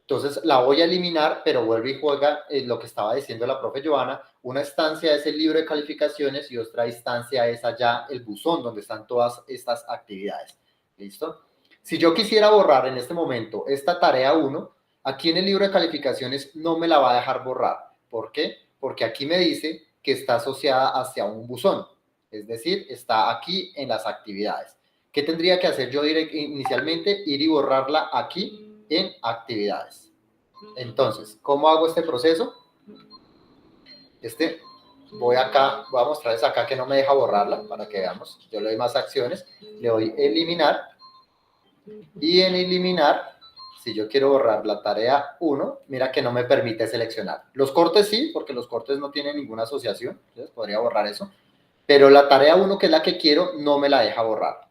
Entonces la voy a eliminar, pero vuelve y juega lo que estaba diciendo la profe Joana. Una instancia es el libro de calificaciones y otra instancia es allá el buzón donde están todas estas actividades. ¿Listo? Si yo quisiera borrar en este momento esta tarea 1, aquí en el libro de calificaciones no me la va a dejar borrar. ¿Por qué? Porque aquí me dice que está asociada hacia un buzón. Es decir, está aquí en las actividades. ¿Qué tendría que hacer yo inicialmente? Ir y borrarla aquí en actividades. Entonces, ¿cómo hago este proceso? Voy acá, voy a mostrarles acá que no me deja borrarla para que veamos. Yo le doy más acciones, le doy eliminar y en eliminar, si yo quiero borrar la tarea 1, mira que no me permite seleccionar. Los cortes sí, porque los cortes no tienen ninguna asociación, entonces podría borrar eso, pero la tarea 1, que es la que quiero, no me la deja borrar.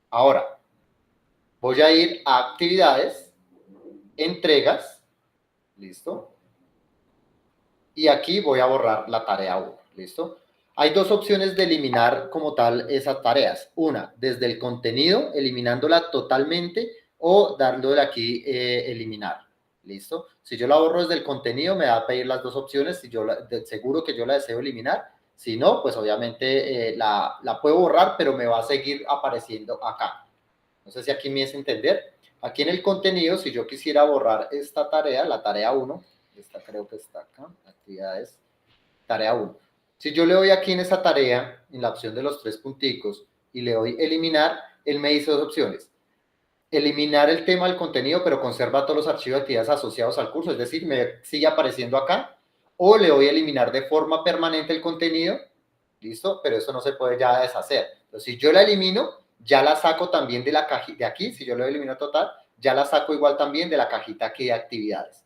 Ahora, voy a ir a actividades, entregas, listo, y aquí voy a borrar la tarea 1, listo. Hay dos opciones de eliminar como tal esas tareas. Una, desde el contenido, eliminándola totalmente, o dándole aquí eliminar, listo. Si yo la borro desde el contenido, me va a pedir las dos opciones, si yo seguro que yo la deseo eliminar. Si no, pues obviamente la puedo borrar, pero me va a seguir apareciendo acá. No sé si aquí me es entender. Aquí en el contenido, si yo quisiera borrar esta tarea, la tarea 1, esta creo que está acá, actividades, tarea 1. Si yo le doy aquí en esa tarea, en la opción de los 3 punticos, y le doy eliminar, él me dice dos opciones. Eliminar el tema del contenido, pero conserva todos los archivos de actividades asociados al curso, es decir, me sigue apareciendo acá, o le voy a eliminar de forma permanente el contenido, ¿listo? Pero eso no se puede ya deshacer. Entonces, si yo la elimino, ya la saco también de la cajita de aquí, si yo lo elimino total, ya la saco igual también de la cajita aquí de actividades,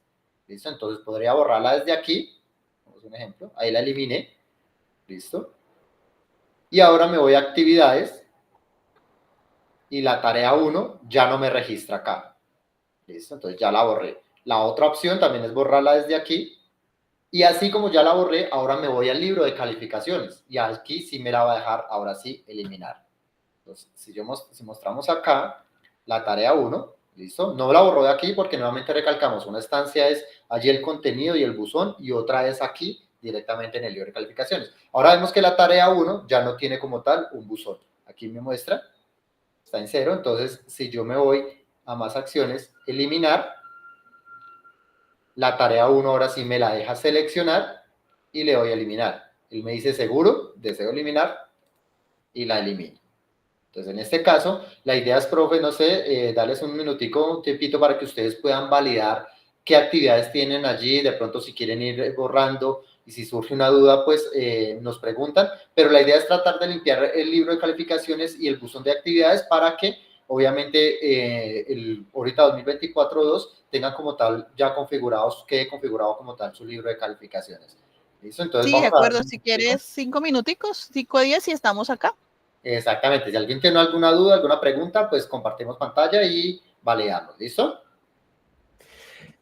¿listo? Entonces, podría borrarla desde aquí, vamos a un ejemplo, ahí la eliminé, ¿listo? Y ahora me voy a actividades, y la tarea 1 ya no me registra acá. ¿Listo? Entonces ya la borré. La otra opción también es borrarla desde aquí. Y así como ya la borré, ahora me voy al libro de calificaciones. Y aquí sí me la va a dejar, ahora sí, eliminar. Entonces, si mostramos acá la tarea 1, ¿listo? No la borró de aquí porque nuevamente recalcamos, una estancia es allí el contenido y el buzón, y otra es aquí directamente en el libro de calificaciones. Ahora vemos que la tarea 1 ya no tiene como tal un buzón. Aquí me muestra, está en 0, entonces si yo me voy a más acciones, eliminar, la tarea 1 ahora sí me la deja seleccionar y le doy a eliminar. Él me dice seguro, deseo eliminar y la elimino. Entonces en este caso, la idea es, profe, no sé, darles un minutico, un tiempito para que ustedes puedan validar qué actividades tienen allí, de pronto si quieren ir borrando, y si surge una duda, pues nos preguntan, pero la idea es tratar de limpiar el libro de calificaciones y el buzón de actividades para que, obviamente, ahorita 2024-2 tengan como tal ya configurados, quede configurado como tal su libro de calificaciones. ¿Listo? Entonces, sí, vamos de acuerdo, a si quieres 5 minuticos, 5 días y estamos acá. Exactamente, si alguien tiene alguna duda, alguna pregunta, pues compartimos pantalla y validamos, ¿listo?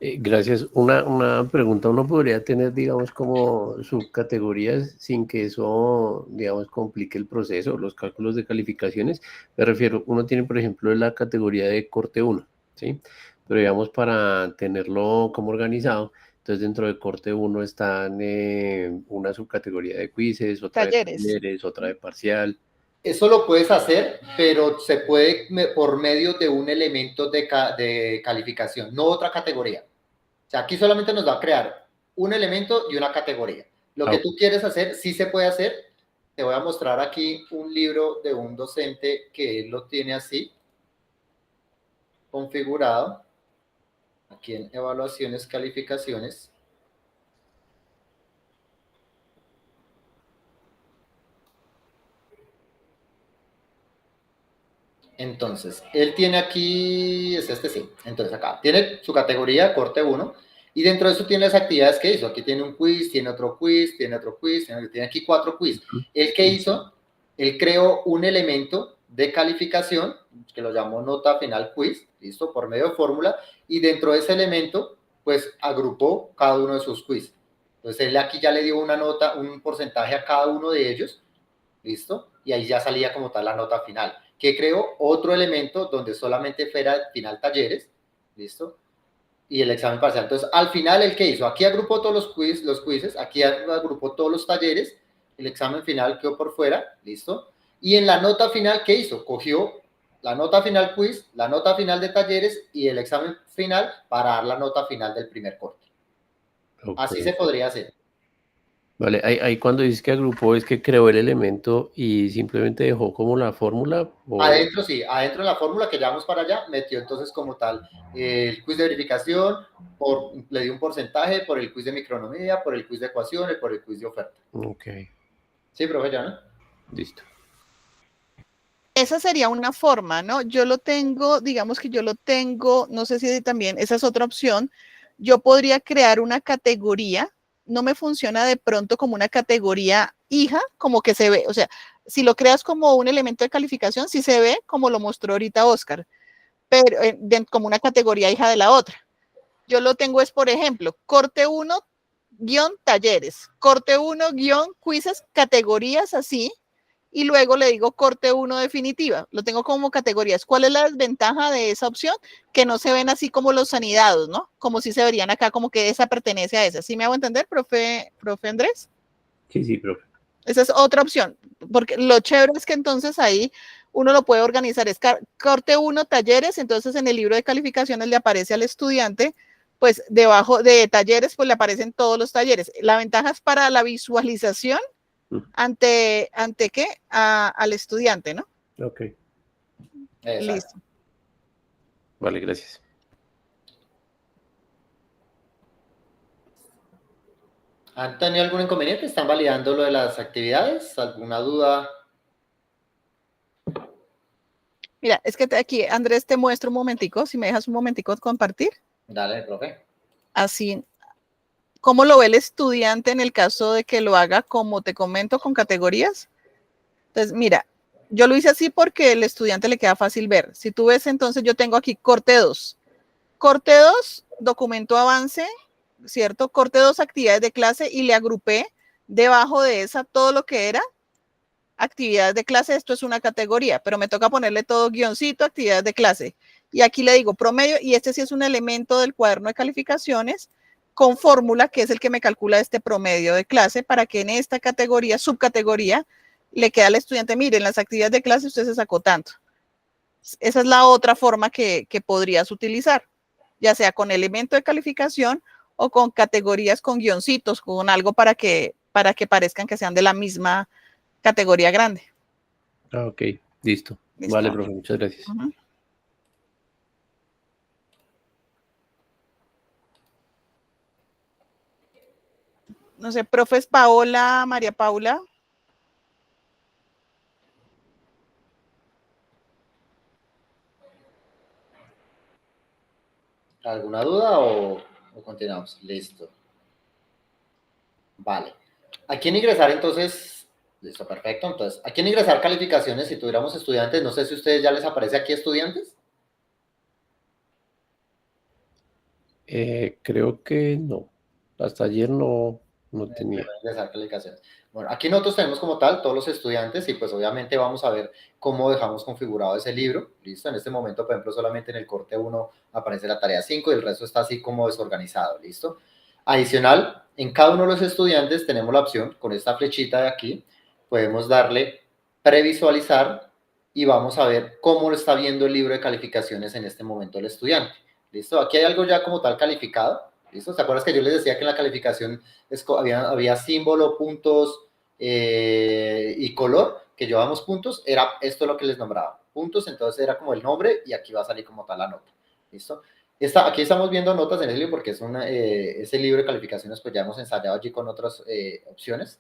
Gracias. Una pregunta, uno podría tener, digamos, como subcategorías sin que eso, digamos, complique el proceso, los cálculos de calificaciones. Me refiero, uno tiene, por ejemplo, la categoría de corte 1, ¿sí? Pero digamos, para tenerlo como organizado, entonces dentro de corte 1 están una subcategoría de quizzes, otra de talleres, otra de parcial. Eso lo puedes hacer, pero se puede por medio de un elemento de calificación, no otra categoría. O sea, aquí solamente nos va a crear un elemento y una categoría. Lo que tú quieres hacer, sí se puede hacer. Te voy a mostrar aquí un libro de un docente que él lo tiene así, configurado. Aquí en evaluaciones, calificaciones. Entonces, él tiene aquí, es este sí, entonces acá, tiene su categoría, corte 1, y dentro de eso tiene las actividades que hizo. Aquí tiene un quiz, tiene otro quiz, tiene otro quiz, tiene aquí 4 quiz. ¿El que hizo? Él creó un elemento de calificación, que lo llamó nota final quiz, listo, por medio de fórmula, y dentro de ese elemento, pues agrupó cada uno de sus quiz. Entonces, él aquí ya le dio una nota, un porcentaje a cada uno de ellos, listo, y ahí ya salía como tal la nota final. Que creó otro elemento donde solamente fuera final talleres, ¿listo? Y el examen parcial. Entonces, al final, ¿el qué hizo? Aquí agrupó todos los quizzes, aquí agrupó todos los talleres, el examen final quedó por fuera, ¿listo? Y en la nota final, ¿qué hizo? Cogió la nota final quiz, la nota final de talleres y el examen final para dar la nota final del primer corte. Okay. Así se podría hacer. Vale, ahí cuando dices que agrupó, ¿es que creó el elemento y simplemente dejó como la fórmula? ¿O? Adentro sí, adentro en la fórmula que llevamos para allá, metió entonces como tal el quiz de verificación, le dio un porcentaje por el quiz de micronomía, por el quiz de ecuaciones, por el quiz de oferta. Ok. Sí, profe, ya, ¿no? Listo. Esa sería una forma, ¿no? Yo lo tengo, digamos que yo lo tengo, no sé si también, esa es otra opción. Yo podría crear una categoría, no me funciona de pronto como una categoría hija, como que se ve, o sea, si lo creas como un elemento de calificación, sí se ve como lo mostró ahorita Oscar, pero como una categoría hija de la otra. Yo lo tengo es, por ejemplo, corte 1 guión talleres, corte 1 guión quizzes, categorías así, y luego le digo corte 1 definitiva. Lo tengo como categorías. ¿Cuál es la desventaja de esa opción? Que no se ven así como los anidados, ¿no? Como si se verían acá, como que esa pertenece a esa. ¿Sí me hago entender, profe Andrés? Sí, profe. Esa es otra opción, porque lo chévere es que entonces ahí uno lo puede organizar. Es corte 1 talleres, entonces en el libro de calificaciones le aparece al estudiante, pues debajo de talleres, pues le aparecen todos los talleres. La ventaja es para la visualización ante ¿qué? Al estudiante, ¿no? Ok. Exacto. Listo. Vale, gracias. ¿Han tenido algún inconveniente? ¿Están validando lo de las actividades? ¿Alguna duda? Mira, es que aquí, Andrés, te muestro un momentico, si me dejas un momentico compartir. Dale, profe. Así, ¿cómo lo ve el estudiante en el caso de que lo haga, como te comento, con categorías? Entonces, mira, yo lo hice así porque el estudiante le queda fácil ver. Si tú ves, entonces yo tengo aquí corte 2. Corte 2, documento avance, ¿cierto? Corte 2, actividades de clase, y le agrupé debajo de esa todo lo que era actividades de clase. Esto es una categoría, pero me toca ponerle todo guioncito, actividades de clase. Y aquí le digo promedio, y este sí es un elemento del cuaderno de calificaciones con fórmula, que es el que me calcula este promedio de clase, para que en esta categoría, subcategoría, le queda al estudiante, miren, las actividades de clase usted se sacó tanto. Esa es la otra forma que podrías utilizar, ya sea con elemento de calificación o con categorías con guioncitos, con algo para que parezcan que sean de la misma categoría grande. Ok, listo. Vale, profe, muchas gracias. No sé, profes Paola, María Paula. ¿Alguna duda o continuamos? Listo. Vale. ¿A quién ingresar entonces? Listo, perfecto. Entonces, ¿a quién ingresar calificaciones si tuviéramos estudiantes? No sé si a ustedes ya les aparece aquí estudiantes. Creo que no. Hasta ayer no tenía. Ingresar calificaciones. Bueno, aquí nosotros tenemos como tal todos los estudiantes y pues obviamente vamos a ver cómo dejamos configurado ese libro. Listo, en este momento, por ejemplo, solamente en el corte 1 aparece la tarea 5 y el resto está así como desorganizado. Listo. Adicional, en cada uno de los estudiantes tenemos la opción, con esta flechita de aquí, podemos darle previsualizar y vamos a ver cómo lo está viendo el libro de calificaciones en este momento el estudiante. Listo, aquí hay algo ya como tal calificado. ¿Listo? ¿Te acuerdas que yo les decía que en la calificación había símbolo, puntos y color, que llevábamos puntos? Era esto lo que les nombraba, puntos, entonces era como el nombre y aquí va a salir como tal la nota. ¿Listo? Aquí estamos viendo notas en el libro porque ese libro de calificaciones pues ya hemos ensayado allí con otras opciones.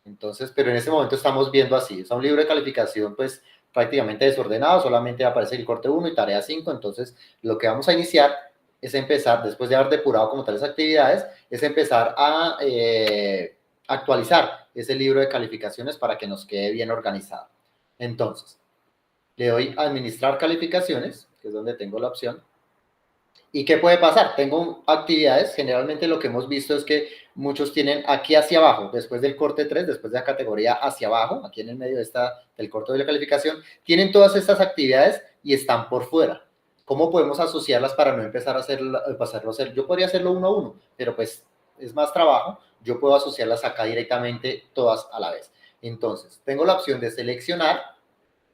Entonces, pero en este momento estamos viendo así, es un libro de calificación pues prácticamente desordenado, solamente aparece el corte 1 y tarea 5, entonces lo que vamos a iniciar es empezar, después de haber depurado como tales actividades, es empezar a actualizar ese libro de calificaciones para que nos quede bien organizado. Entonces, le doy a administrar calificaciones, que es donde tengo la opción. ¿Y qué puede pasar? Tengo actividades, generalmente lo que hemos visto es que muchos tienen aquí hacia abajo, después del corte 3, después de la categoría hacia abajo, aquí en el medio del corte de la calificación, tienen todas estas actividades y están por fuera. ¿Cómo podemos asociarlas para no empezar a pasarlo a hacer? Yo podría hacerlo uno a uno, pero pues es más trabajo. Yo puedo asociarlas acá directamente todas a la vez. Entonces, tengo la opción de seleccionar,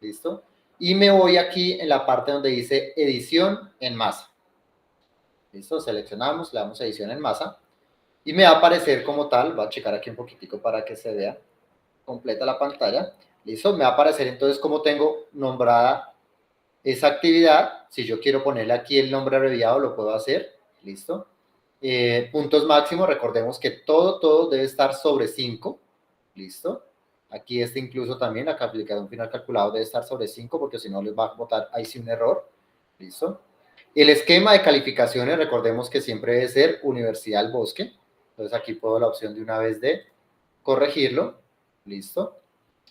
¿listo? Y me voy aquí en la parte donde dice edición en masa. ¿Listo? Seleccionamos, le damos edición en masa y me va a aparecer como tal, voy a checar aquí un poquitico para que se vea completa la pantalla. ¿Listo? Me va a aparecer entonces como tengo nombrada esa actividad. Si yo quiero ponerle aquí el nombre abreviado, lo puedo hacer. ¿Listo? Puntos máximos, recordemos que todo debe estar sobre 5. ¿Listo? Aquí incluso también la calificación final calculado debe estar sobre 5 porque si no les va a botar ahí sí un error. ¿Listo? El esquema de calificaciones, recordemos que siempre debe ser Universidad del Bosque. Entonces aquí puedo la opción de una vez de corregirlo. Listo.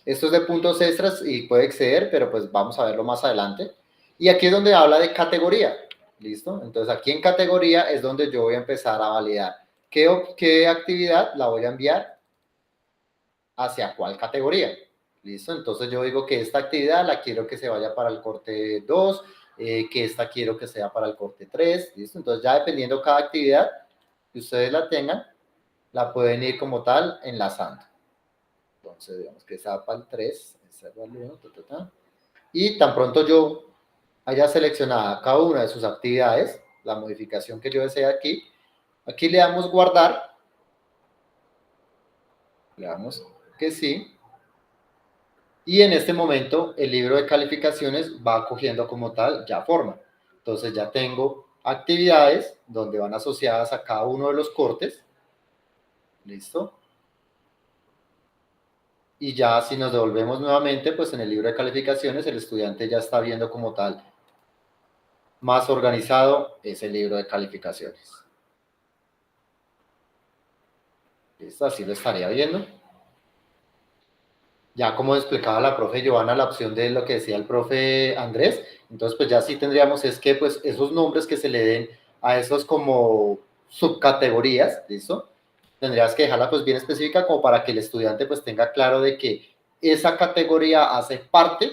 Esto es de puntos extras y puede exceder, pero pues vamos a verlo más adelante. Y aquí es donde habla de categoría. ¿Listo? Entonces aquí en categoría es donde yo voy a empezar a validar qué actividad la voy a enviar hacia cuál categoría. ¿Listo? Entonces yo digo que esta actividad la quiero que se vaya para el corte 2, que esta quiero que sea para el corte 3. ¿Listo? Entonces ya dependiendo cada actividad que ustedes la tengan, la pueden ir como tal enlazando. Entonces digamos que esa para el 3, esa para el 1, y tan pronto yo haya seleccionado cada una de sus actividades, la modificación que yo desee aquí, aquí le damos guardar, le damos que sí, y en este momento el libro de calificaciones va cogiendo como tal ya forma. Entonces ya tengo actividades donde van asociadas a cada uno de los cortes, ¿listo? Y ya si nos devolvemos nuevamente, pues en el libro de calificaciones el estudiante ya está viendo como tal más organizado ese libro de calificaciones. ¿Listo? Así lo estaría viendo. Ya como explicaba la profe Giovanna, la opción de lo que decía el profe Andrés, entonces pues ya sí tendríamos es que pues esos nombres que se le den a esos como subcategorías, ¿listo? Tendrías que dejarla pues bien específica como para que el estudiante pues tenga claro de que esa categoría hace parte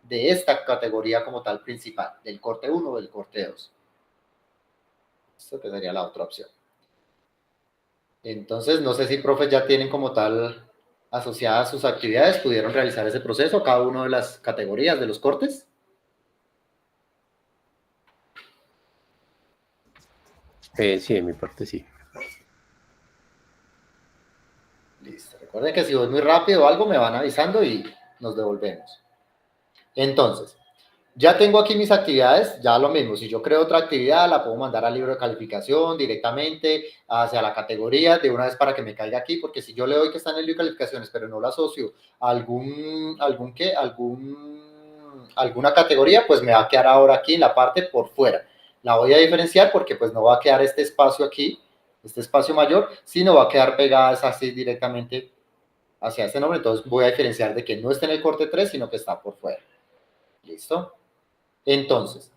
de esta categoría como tal principal, del corte 1 o del corte 2. Esto que sería la otra opción. Entonces, no sé si profes ya tienen como tal asociadas sus actividades, pudieron realizar ese proceso, cada una de las categorías de los cortes. Sí, de mi parte sí. Listo. Recuerden que si voy muy rápido o algo, me van avisando y nos devolvemos. Entonces, ya tengo aquí mis actividades, ya lo mismo, si yo creo otra actividad, la puedo mandar al libro de calificación directamente hacia la categoría de una vez para que me caiga aquí, porque si yo le doy que está en el libro de calificaciones, pero no lo asocio a alguna categoría, pues me va a quedar ahora aquí en la parte por fuera. La voy a diferenciar porque pues no va a quedar este espacio aquí, este espacio mayor, sino va a quedar pegada así directamente hacia este nombre, entonces voy a diferenciar de que no está en el corte 3, sino que está por fuera. ¿Listo? Entonces,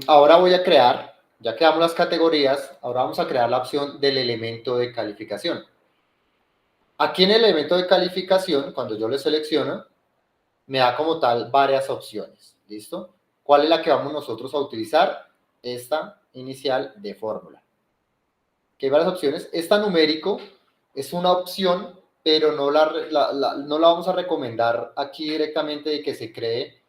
ahora voy a crear, ya creamos las categorías, ahora vamos a crear la opción del elemento de calificación. Aquí en el elemento de calificación, cuando yo le selecciono, me da como tal varias opciones, ¿listo? ¿Cuál es la que vamos nosotros a utilizar? Esta inicial de fórmula. Que hay varias opciones. Esta numérico es una opción, pero no no la vamos a recomendar aquí directamente de que se cree,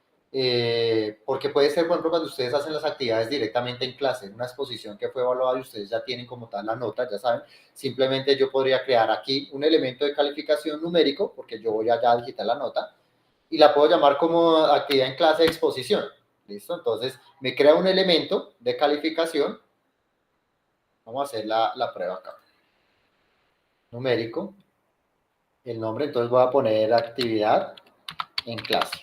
porque puede ser, por ejemplo, cuando ustedes hacen las actividades directamente en clase, en una exposición que fue evaluada y ustedes ya tienen como tal la nota, ya saben, simplemente yo podría crear aquí un elemento de calificación numérico, porque yo voy allá a digitar la nota, y la puedo llamar como actividad en clase de exposición. ¿Listo? Entonces, me crea un elemento de calificación. Vamos a hacer la prueba acá. Numérico. El nombre, entonces voy a poner actividad en clase.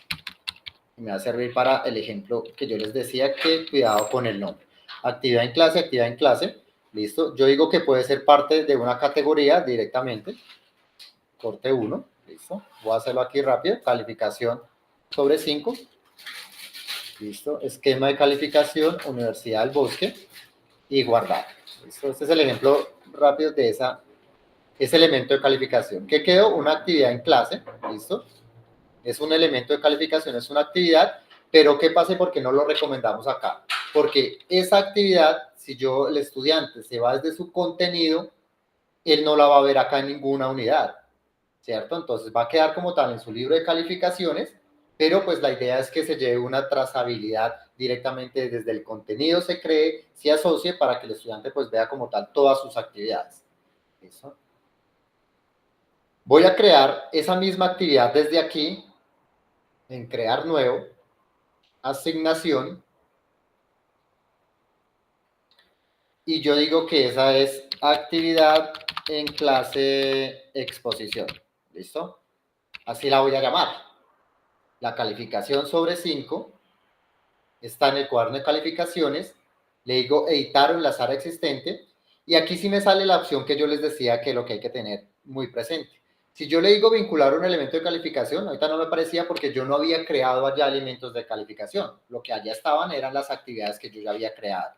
Y me va a servir para el ejemplo que yo les decía que cuidado con el nombre. Actividad en clase. Listo. Yo digo que puede ser parte de una categoría directamente. Corte 1. Listo. Voy a hacerlo aquí rápido. Calificación sobre 5. Listo. Esquema de calificación, Universidad del Bosque. Y guardar. ¿Listo? Este es el ejemplo rápido de ese elemento de calificación. ¿Qué quedó? Una actividad en clase. ¿Listo? Es un elemento de calificación, es una actividad, pero ¿qué pasa y por qué no lo recomendamos acá? Porque esa actividad, si el estudiante se va desde su contenido, él no la va a ver acá en ninguna unidad, ¿cierto? Entonces va a quedar como tal en su libro de calificaciones, pero pues la idea es que se lleve una trazabilidad directamente desde el contenido, se cree, se asocie para que el estudiante pues vea como tal todas sus actividades. ¿Listo? Voy a crear esa misma actividad desde aquí, en crear nuevo, asignación, y yo digo que esa es actividad en clase exposición. ¿Listo? Así la voy a llamar. La calificación sobre 5 está en el cuaderno de calificaciones. Le digo editar o enlazar a existente. Y aquí sí me sale la opción que yo les decía que es lo que hay que tener muy presente. Si yo le digo vincular un elemento de calificación, ahorita no me parecía porque yo no había creado allá elementos de calificación. Lo que allá estaban eran las actividades que yo ya había creado.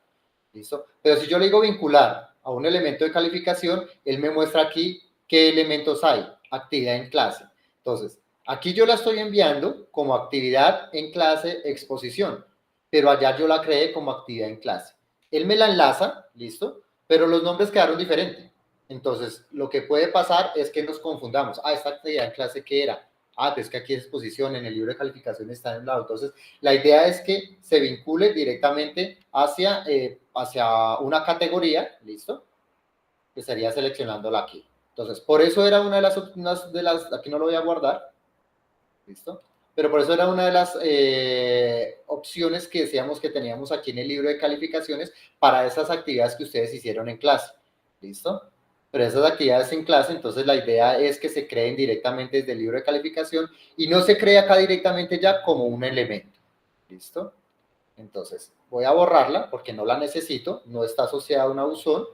¿Listo? Pero si yo le digo vincular a un elemento de calificación, él me muestra aquí qué elementos hay. Actividad en clase. Entonces, aquí yo la estoy enviando como actividad en clase exposición, pero allá yo la creé como actividad en clase. Él me la enlaza, ¿listo? Pero los nombres quedaron diferentes. Entonces, lo que puede pasar es que nos confundamos. Ah, esta actividad en clase, ¿qué era? Ah, pues que aquí es exposición, en el libro de calificación está en un lado. Entonces, la idea es que se vincule directamente hacia una categoría, ¿listo? Que sería seleccionándola aquí. Entonces, por eso era una de las, aquí no lo voy a guardar, ¿listo? Pero por eso era una de las opciones que decíamos que teníamos aquí en el libro de calificaciones para esas actividades que ustedes hicieron en clase, ¿listo? Pero esas actividades en clase, entonces la idea es que se creen directamente desde el libro de calificación y no se cree acá directamente ya como un elemento, ¿listo? Entonces, voy a borrarla porque no la necesito, no está asociada a una buzón,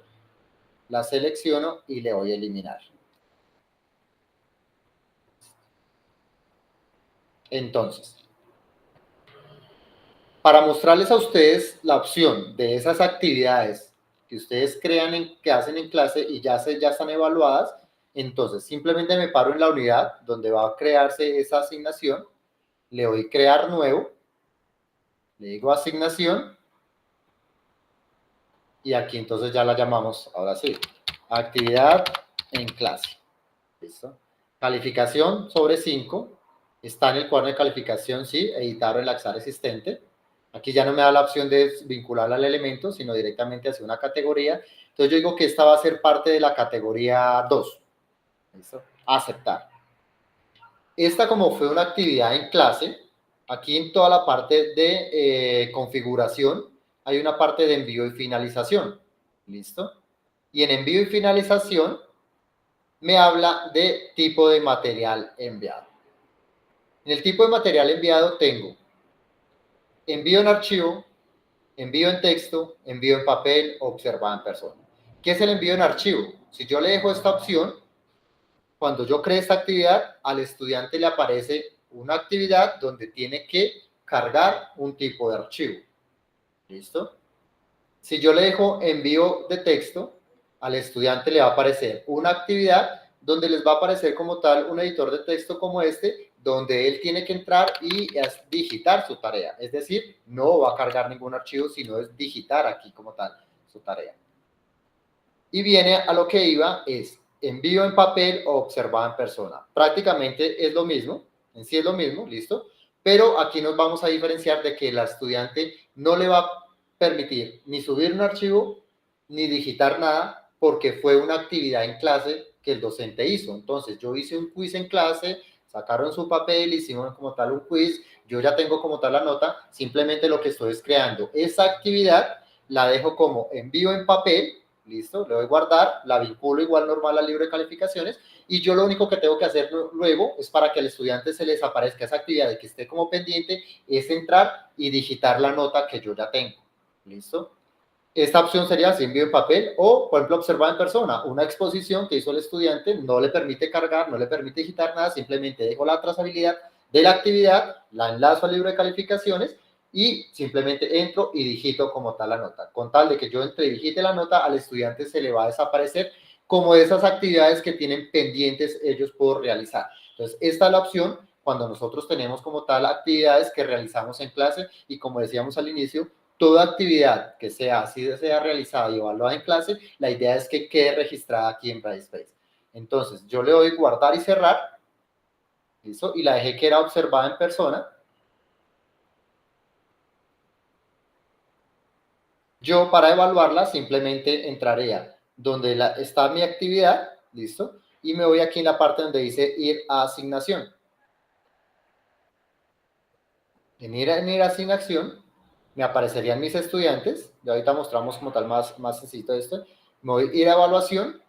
la selecciono y le voy a eliminar. Entonces, para mostrarles a ustedes la opción de esas actividades que ustedes crean, que hacen en clase y ya están evaluadas, entonces simplemente me paro en la unidad donde va a crearse esa asignación, le doy crear nuevo, le digo asignación, y aquí entonces ya la llamamos, ahora sí, actividad en clase. ¿Listo? Calificación sobre 5, está en el cuadro de calificación, sí, editar o relaxar existente. Aquí ya no me da la opción de vincularla al elemento, sino directamente hacia una categoría. Entonces yo digo que esta va a ser parte de la categoría 2. ¿Listo? Aceptar. Esta, como fue una actividad en clase, aquí en toda la parte de configuración, hay una parte de envío y finalización. ¿Listo? Y en envío y finalización me habla de tipo de material enviado. En el tipo de material enviado tengo envío en archivo, envío en texto, envío en papel, observado en persona. ¿Qué es el envío en archivo? Si yo le dejo esta opción, cuando yo cree esta actividad, al estudiante le aparece una actividad donde tiene que cargar un tipo de archivo. ¿Listo? Si yo le dejo envío de texto, al estudiante le va a aparecer una actividad donde les va a aparecer como tal un editor de texto como este, donde él tiene que entrar y digitar su tarea. Es decir, no va a cargar ningún archivo, sino es digitar aquí como tal su tarea. Y viene a lo que iba, es envío en papel o observado en persona. Prácticamente es lo mismo, en sí es lo mismo, ¿listo? Pero aquí nos vamos a diferenciar de que el estudiante no le va a permitir ni subir un archivo, ni digitar nada, porque fue una actividad en clase que el docente hizo. Entonces, yo hice un quiz en clase, sacaron su papel, hicimos como tal un quiz, yo ya tengo como tal la nota, simplemente lo que estoy es creando esa actividad, la dejo como envío en papel, listo, le doy guardar, la vinculo igual normal al libro de calificaciones, y yo lo único que tengo que hacer luego es para que al estudiante se les aparezca esa actividad y que esté como pendiente, es entrar y digitar la nota que yo ya tengo. ¿Listo? Esta opción sería si envío en papel o, por ejemplo, observar en persona. Una exposición que hizo el estudiante no le permite cargar, no le permite digitar nada, simplemente dejo la trazabilidad de la actividad, la enlazo al libro de calificaciones y simplemente entro y digito como tal la nota. Con tal de que yo entre y digite la nota, al estudiante se le va a desaparecer como de esas actividades que tienen pendientes ellos por realizar. Entonces, esta es la opción cuando nosotros tenemos como tal actividades que realizamos en clase y como decíamos al inicio, toda actividad que sea realizada y evaluada en clase, la idea es que quede registrada aquí en Brightspace. Entonces, yo le doy guardar y cerrar, ¿listo? Y la dejé que era observada en persona. Yo, para evaluarla, simplemente entraría donde está mi actividad, ¿listo? Y me voy aquí en la parte donde dice ir a asignación. En ir a asignación, me aparecerían mis estudiantes, y ahorita mostramos como tal más sencillo esto, me voy a ir a evaluación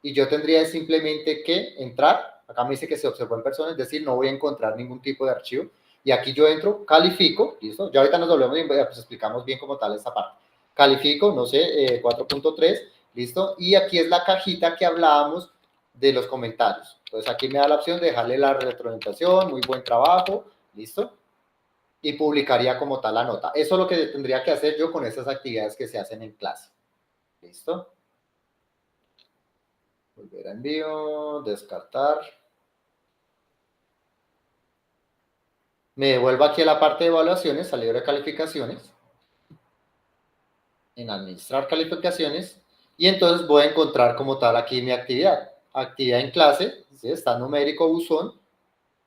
y yo tendría simplemente que entrar, acá me dice que se observó en persona, es decir, no voy a encontrar ningún tipo de archivo, y aquí yo entro, califico, ¿listo? Ya ahorita nos volvemos y pues explicamos bien como tal esta parte. Califico, no sé, 4.3, ¿listo? Y aquí es la cajita que hablábamos de los comentarios. Entonces aquí me da la opción de dejarle la retroalimentación, muy buen trabajo, listo, y publicaría como tal la nota. Eso es lo que tendría que hacer yo con esas actividades que se hacen en clase. ¿Listo? Volver a envío, descartar. Me devuelvo aquí a la parte de evaluaciones, al libro de calificaciones, en administrar calificaciones, y entonces voy a encontrar como tal aquí mi actividad. Actividad en clase, ¿sí? Está numérico buzón,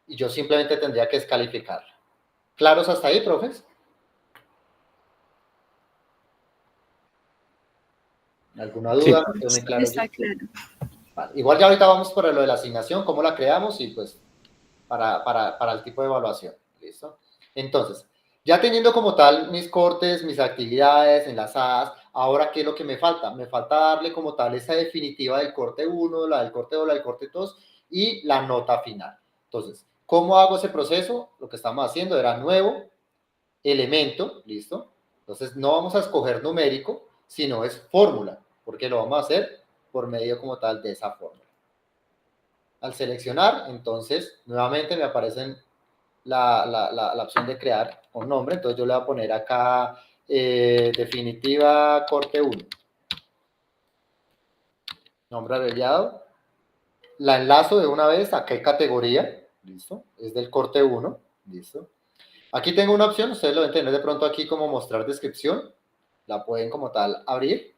y yo simplemente tendría que descalificarla. ¿Claros hasta ahí, profes? ¿Alguna duda? Sí. No quedó muy claro. Está claro. Vale. Igual ya ahorita vamos por lo de la asignación, cómo la creamos y pues para el tipo de evaluación. ¿Listo? Entonces, ya teniendo como tal mis cortes, mis actividades enlazadas, ahora, ¿qué es lo que me falta? Me falta darle como tal esa definitiva del corte 1, la del corte 2, la del corte 2 y la nota final. Entonces, ¿cómo hago ese proceso? Lo que estamos haciendo era nuevo elemento, ¿listo? Entonces, no vamos a escoger numérico, sino es fórmula, porque lo vamos a hacer por medio como tal de esa fórmula. Al seleccionar, entonces, nuevamente me aparecen la opción de crear un nombre, entonces yo le voy a poner acá definitiva corte 1. Nombre abreviado. La enlazo de una vez a qué categoría, listo, es del corte 1, listo. Aquí tengo una opción, ustedes lo ven tener de pronto aquí como mostrar descripción, la pueden como tal abrir,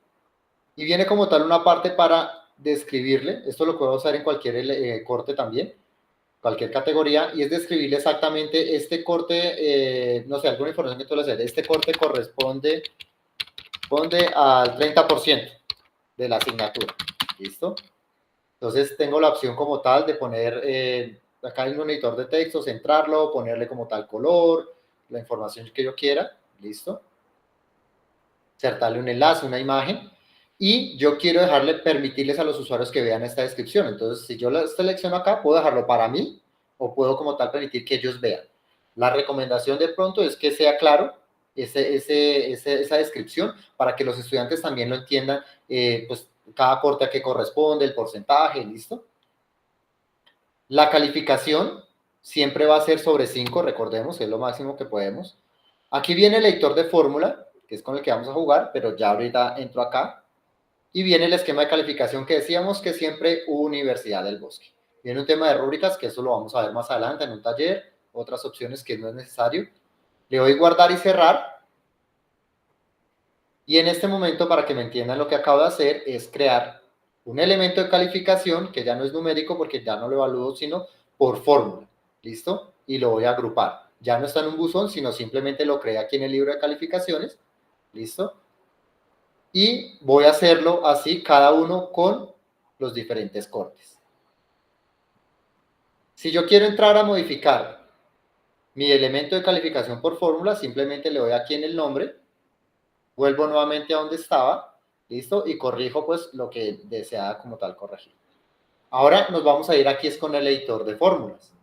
y viene como tal una parte para describirle, esto lo puedo usar en cualquier corte también, cualquier categoría, y es describirle exactamente este corte, no sé, alguna información que tú le haces, este corte corresponde al 30% de la asignatura, ¿listo? Entonces tengo la opción como tal de poner, acá en un editor de texto, centrarlo, ponerle como tal color, la información que yo quiera, ¿listo? Insertarle un enlace, una imagen, y yo quiero permitirles a los usuarios que vean esta descripción. Entonces, si yo la selecciono acá, puedo dejarlo para mí o puedo como tal permitir que ellos vean. La recomendación de pronto es que sea claro esa descripción para que los estudiantes también lo entiendan, pues cada corte a qué corresponde, el porcentaje, ¿listo? La calificación siempre va a ser sobre 5, recordemos, es lo máximo que podemos. Aquí viene el editor de fórmula, que es con el que vamos a jugar, pero ya ahorita entro acá. Y viene el esquema de calificación que decíamos que siempre Universidad del Bosque. Viene un tema de rúbricas, que eso lo vamos a ver más adelante en un taller, otras opciones que no es necesario. Le doy guardar y cerrar. Y en este momento, para que me entiendan lo que acabo de hacer, es crear un elemento de calificación, que ya no es numérico porque ya no lo evalúo, sino por fórmula. ¿Listo? Y lo voy a agrupar. Ya no está en un buzón, sino simplemente lo creé aquí en el libro de calificaciones. ¿Listo? Y voy a hacerlo así, cada uno con los diferentes cortes. Si yo quiero entrar a modificar mi elemento de calificación por fórmula, simplemente le doy aquí en el nombre, vuelvo nuevamente a donde estaba, ¿listo? Y corrijo pues lo que deseaba como tal corregir. Ahora nos vamos a ir aquí es con el editor de fórmulas,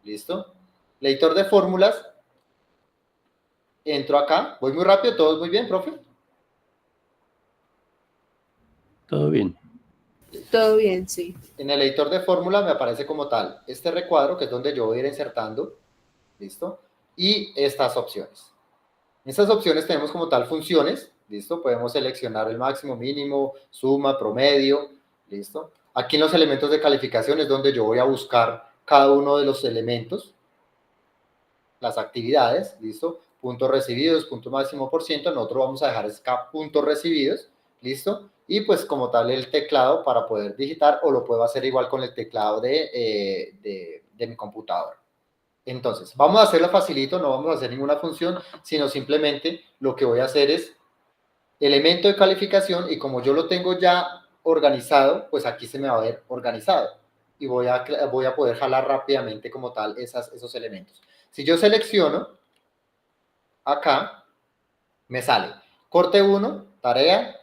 ¿listo? El editor de fórmulas, entro acá, voy muy rápido, ¿todos muy bien, profe? Todo bien. Todo bien, sí. En el editor de fórmula me aparece como tal este recuadro, que es donde yo voy a ir insertando, ¿listo? Y estas opciones. En estas opciones tenemos como tal funciones, ¿listo? Podemos seleccionar el máximo, mínimo, suma, promedio, ¿listo? Aquí en los elementos de calificación es donde yo voy a buscar cada uno de los elementos, las actividades, ¿listo? Puntos recibidos, punto máximo por ciento, nosotros vamos a dejar acá puntos recibidos, ¿listo? Y pues como tal el teclado para poder digitar, o lo puedo hacer igual con el teclado de mi computadora. Entonces, vamos a hacerlo facilito, no vamos a hacer ninguna función, sino simplemente lo que voy a hacer es elemento de calificación, y como yo lo tengo ya organizado, pues aquí se me va a ver organizado y voy a poder jalar rápidamente como tal esos elementos. Si yo selecciono acá, me sale corte 1, tarea,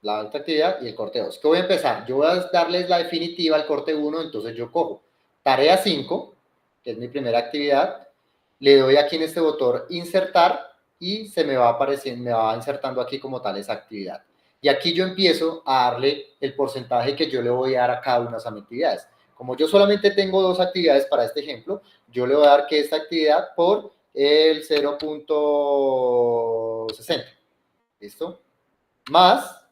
la alta actividad y el corte 2. ¿Qué voy a empezar? Yo voy a darles la definitiva al corte 1, entonces yo cojo tarea 5, que es mi primera actividad, le doy aquí en este botón insertar y se me va apareciendo, me va insertando aquí como tal esa actividad. Y aquí yo empiezo a darle el porcentaje que yo le voy a dar a cada una de esas actividades. Como yo solamente tengo 2 actividades para este ejemplo, yo le voy a dar que esta actividad por el 0.60. ¿Listo? Más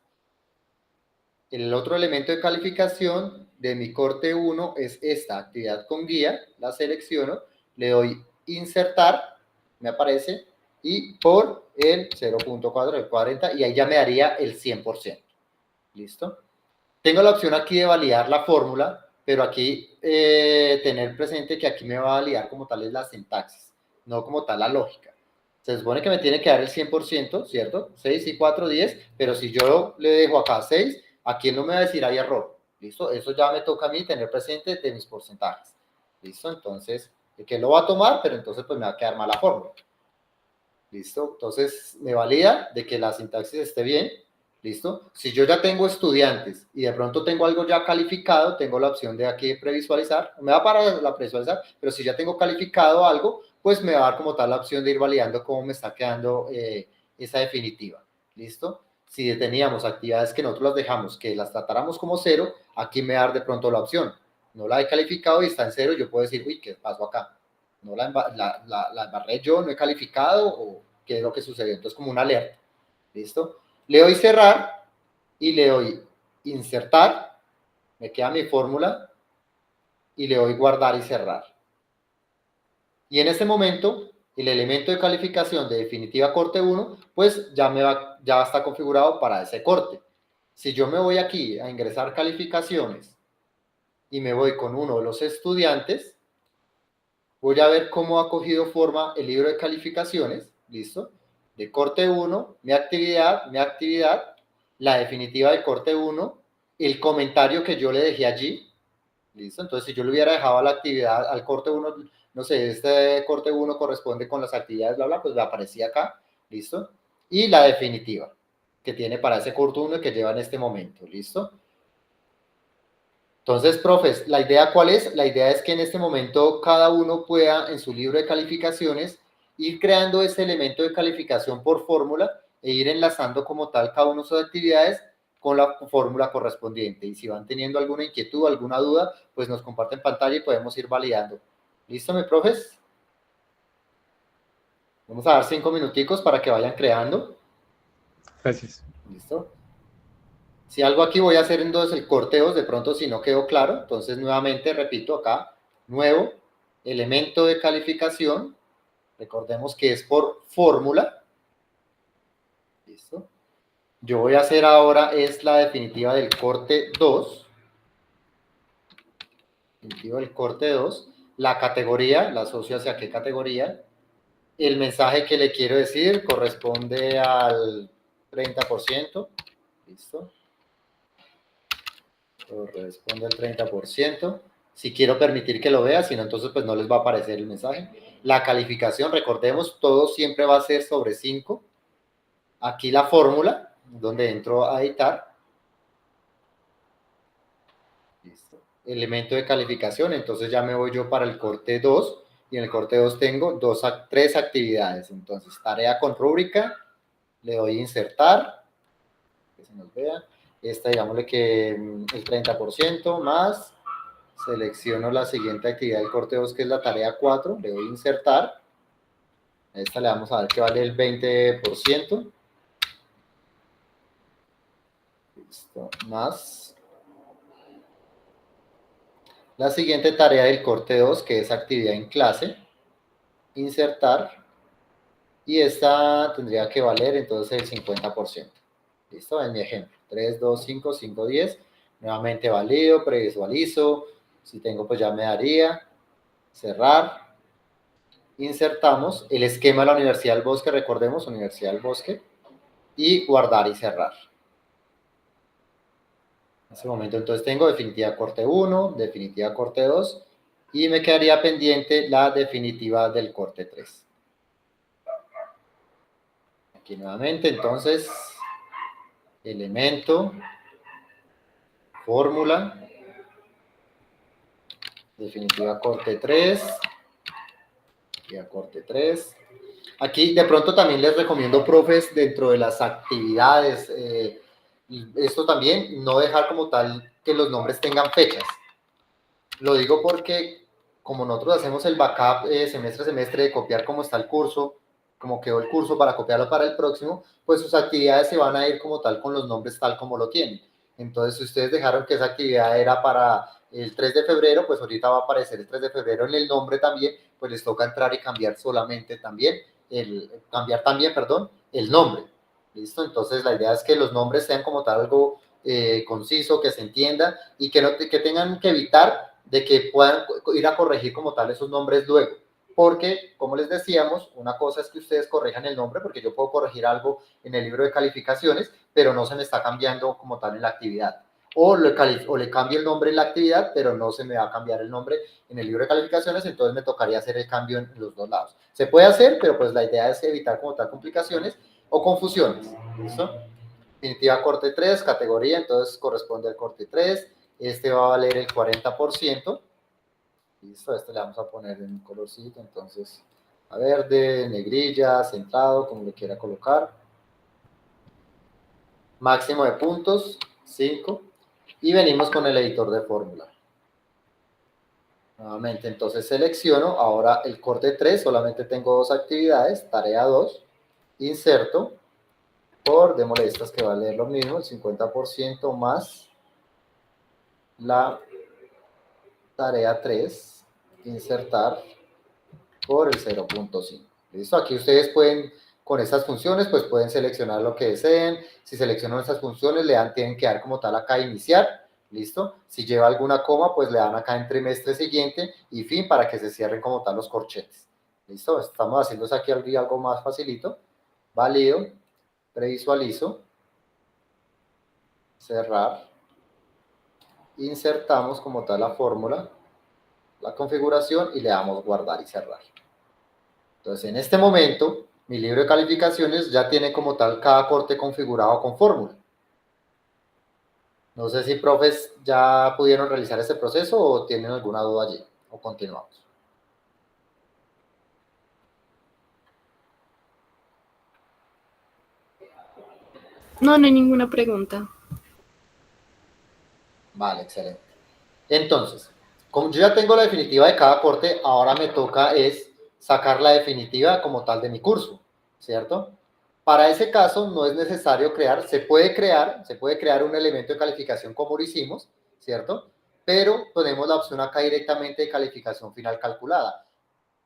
el otro elemento de calificación de mi corte 1 es esta actividad con guía, la selecciono, le doy insertar, me aparece, y por el 0.4, el 40, y ahí ya me daría el 100%. ¿Listo? Tengo la opción aquí de validar la fórmula, pero aquí tener presente que aquí me va a validar como tal es la sintaxis, no como tal la lógica. Se supone que me tiene que dar el 100%, ¿cierto? 6 y 4, 10, pero si yo le dejo acá 6, aquí no me va a decir hay error. ¿Listo? Eso ya me toca a mí tener presente de mis porcentajes. ¿Listo? Entonces, que lo va a tomar, pero entonces pues me va a quedar mal la fórmula. ¿Listo? Entonces, me valida de que la sintaxis esté bien. ¿Listo? Si yo ya tengo estudiantes y de pronto tengo algo ya calificado, tengo la opción de aquí previsualizar. Me va para la previsualizar, pero si ya tengo calificado algo, pues me va a dar como tal la opción de ir validando cómo me está quedando esa definitiva. ¿Listo? Si teníamos actividades que nosotros las dejamos, que las tratáramos como 0, aquí me va a dar de pronto la opción. No la he calificado y está en 0, yo puedo decir, uy, ¿qué pasó acá? ¿No la embarré yo, no he calificado o qué es lo que sucedió? Entonces, como una alerta. ¿Listo? Le doy cerrar y le doy insertar, me queda mi fórmula y le doy guardar y cerrar. Y en este momento, el elemento de calificación de definitiva corte 1, pues ya va a estar configurado para ese corte. Si yo me voy aquí a ingresar calificaciones y me voy con uno de los estudiantes, voy a ver cómo ha cogido forma el libro de calificaciones, ¿listo? De corte 1, mi actividad, la definitiva del corte 1, el comentario que yo le dejé allí, ¿listo? Entonces, si yo le hubiera dejado a la actividad, al corte 1, no sé, este corte 1 corresponde con las actividades, bla, bla, pues me aparecía acá, ¿listo? Y la definitiva, que tiene para ese corte 1 que lleva en este momento, ¿listo? Entonces, profes, ¿la idea cuál es? La idea es que en este momento cada uno pueda en su libro de calificaciones ir creando ese elemento de calificación por fórmula e ir enlazando como tal cada una de sus actividades con la fórmula correspondiente. Y si van teniendo alguna inquietud, alguna duda, pues nos comparten pantalla y podemos ir validando. ¿Listo, mi profes? Vamos a dar 5 minuticos para que vayan creando. Gracias. ¿Listo? Si algo aquí voy a hacer entonces el corteo, de pronto si no quedó claro, entonces nuevamente repito acá, nuevo, elemento de calificación, recordemos que es por fórmula, ¿listo? Yo voy a hacer ahora es la definitiva del corte 2, definitiva del corte 2, la categoría, la asocio hacia qué categoría, el mensaje que le quiero decir corresponde al 30%, ¿listo? Corresponde al 30%. Si quiero permitir que lo vea, si no, entonces pues no les va a aparecer el mensaje. La calificación, recordemos, todo siempre va a ser sobre 5. Aquí la fórmula, donde entro a editar. Listo. Elemento de calificación, entonces ya me voy yo para el corte 2. Y en el corte 2 tengo 3 actividades. Entonces, tarea con rúbrica, le doy insertar, que se nos vea. Esta, digámosle que el 30% más, selecciono la siguiente actividad del corte 2, que es la tarea 4, le doy insertar. A esta le vamos a dar que vale el 20%. Listo, más. La siguiente tarea del corte 2, que es actividad en clase, insertar. Y esta tendría que valer entonces el 50%. ¿Listo? En mi ejemplo. 3, 2, 5, 5, 10. Nuevamente valido, previsualizo. Si tengo, pues ya me daría. Cerrar. Insertamos el esquema de la Universidad del Bosque, recordemos, Universidad del Bosque. Y guardar y cerrar. En ese momento entonces tengo definitiva corte 1, definitiva corte 2. Y me quedaría pendiente la definitiva del corte 3. Aquí nuevamente, entonces, elemento, fórmula, definitiva corte 3, y a corte 3. Aquí de pronto también les recomiendo, profes, dentro de las actividades, esto también, no dejar como tal que los nombres tengan fechas. Lo digo porque como nosotros hacemos el backup semestre a semestre de copiar cómo está el curso, como quedó el curso para copiarlo para el próximo, pues sus actividades se van a ir como tal con los nombres tal como lo tienen. Entonces, si ustedes dejaron que esa actividad era para el 3 de febrero, pues ahorita va a aparecer el 3 de febrero en el nombre también, pues les toca entrar y cambiar solamente también, el nombre. ¿Listo? Entonces, la idea es que los nombres sean como tal algo conciso, que se entienda y que, no, que tengan que evitar de que puedan ir a corregir como tal esos nombres luego. Porque, como les decíamos, una cosa es que ustedes corrijan el nombre, porque yo puedo corregir algo en el libro de calificaciones, pero no se me está cambiando como tal en la actividad. O le cambio el nombre en la actividad, pero no se me va a cambiar el nombre en el libro de calificaciones, entonces me tocaría hacer el cambio en los dos lados. Se puede hacer, pero pues la idea es evitar como tal complicaciones o confusiones. ¿Listo? Definitiva corte 3, categoría, entonces corresponde al corte 3. Este va a valer el 40%. Listo, este le vamos a poner en un colorcito, entonces, a verde, negrilla, centrado, como le quiera colocar. Máximo de puntos, 5. Y venimos con el editor de fórmula. Nuevamente, entonces selecciono, ahora el corte 3, solamente tengo dos actividades, tarea 2, inserto, por, démosle estas que va a leer lo mismo, el 50% más la tarea 3, insertar por el 0.5. ¿Listo? Aquí ustedes pueden, con estas funciones, pues pueden seleccionar lo que deseen. Si seleccionan estas funciones, tienen que dar como tal acá iniciar. ¿Listo? Si lleva alguna coma, pues le dan acá en trimestre siguiente y fin para que se cierren como tal los corchetes. ¿Listo? Estamos haciendo aquí algo más facilito. Valido, previsualizo, cerrar, insertamos como tal la fórmula, la configuración y le damos guardar y cerrar. Entonces, en este momento, mi libro de calificaciones ya tiene como tal cada corte configurado con fórmula. No sé si profes ya pudieron realizar este proceso o tienen alguna duda allí, o continuamos. No, no hay ninguna pregunta. Vale, excelente. Entonces, como yo ya tengo la definitiva de cada corte, ahora me toca es sacar la definitiva como tal de mi curso, ¿cierto? Para ese caso no es necesario crear, se puede crear un elemento de calificación como lo hicimos, ¿cierto? Pero tenemos la opción acá directamente de calificación final calculada.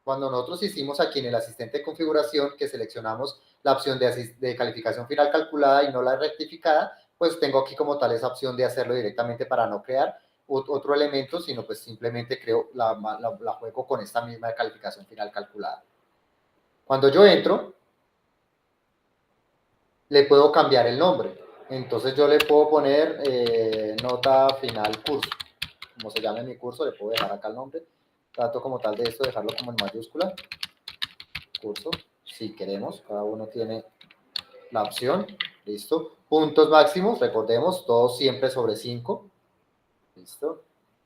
Cuando nosotros hicimos aquí en el asistente de configuración que seleccionamos la opción de calificación final calculada y no la rectificada, pues tengo aquí como tal esa opción de hacerlo directamente para no crear otro elemento, sino pues simplemente creo la juego con esta misma calificación final calculada. Cuando yo entro, le puedo cambiar el nombre. Entonces yo le puedo poner nota final curso. Como se llame mi curso, le puedo dejar acá el nombre. Trato como tal de esto, dejarlo como en mayúscula. Curso, si queremos, cada uno tiene la opción. Listo. Puntos máximos, recordemos, todos siempre sobre 5. Listo.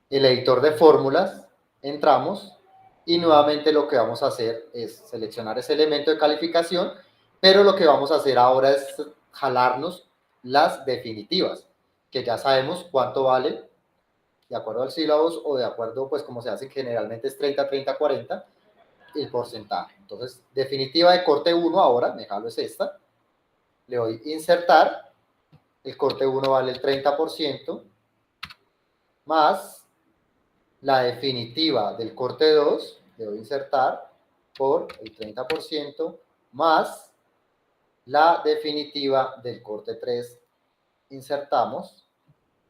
El editor de fórmulas, entramos y nuevamente lo que vamos a hacer es seleccionar ese elemento de calificación, pero lo que vamos a hacer ahora es jalarnos las definitivas, que ya sabemos cuánto vale, de acuerdo al sílabus o de acuerdo, pues como se hace generalmente es 30, 30, 40, el porcentaje. Entonces, definitiva de corte 1 ahora, me jalo es esta, le doy insertar, el corte 1 vale el 30%, más la definitiva del corte 2, le doy insertar por el 30%, más la definitiva del corte 3, insertamos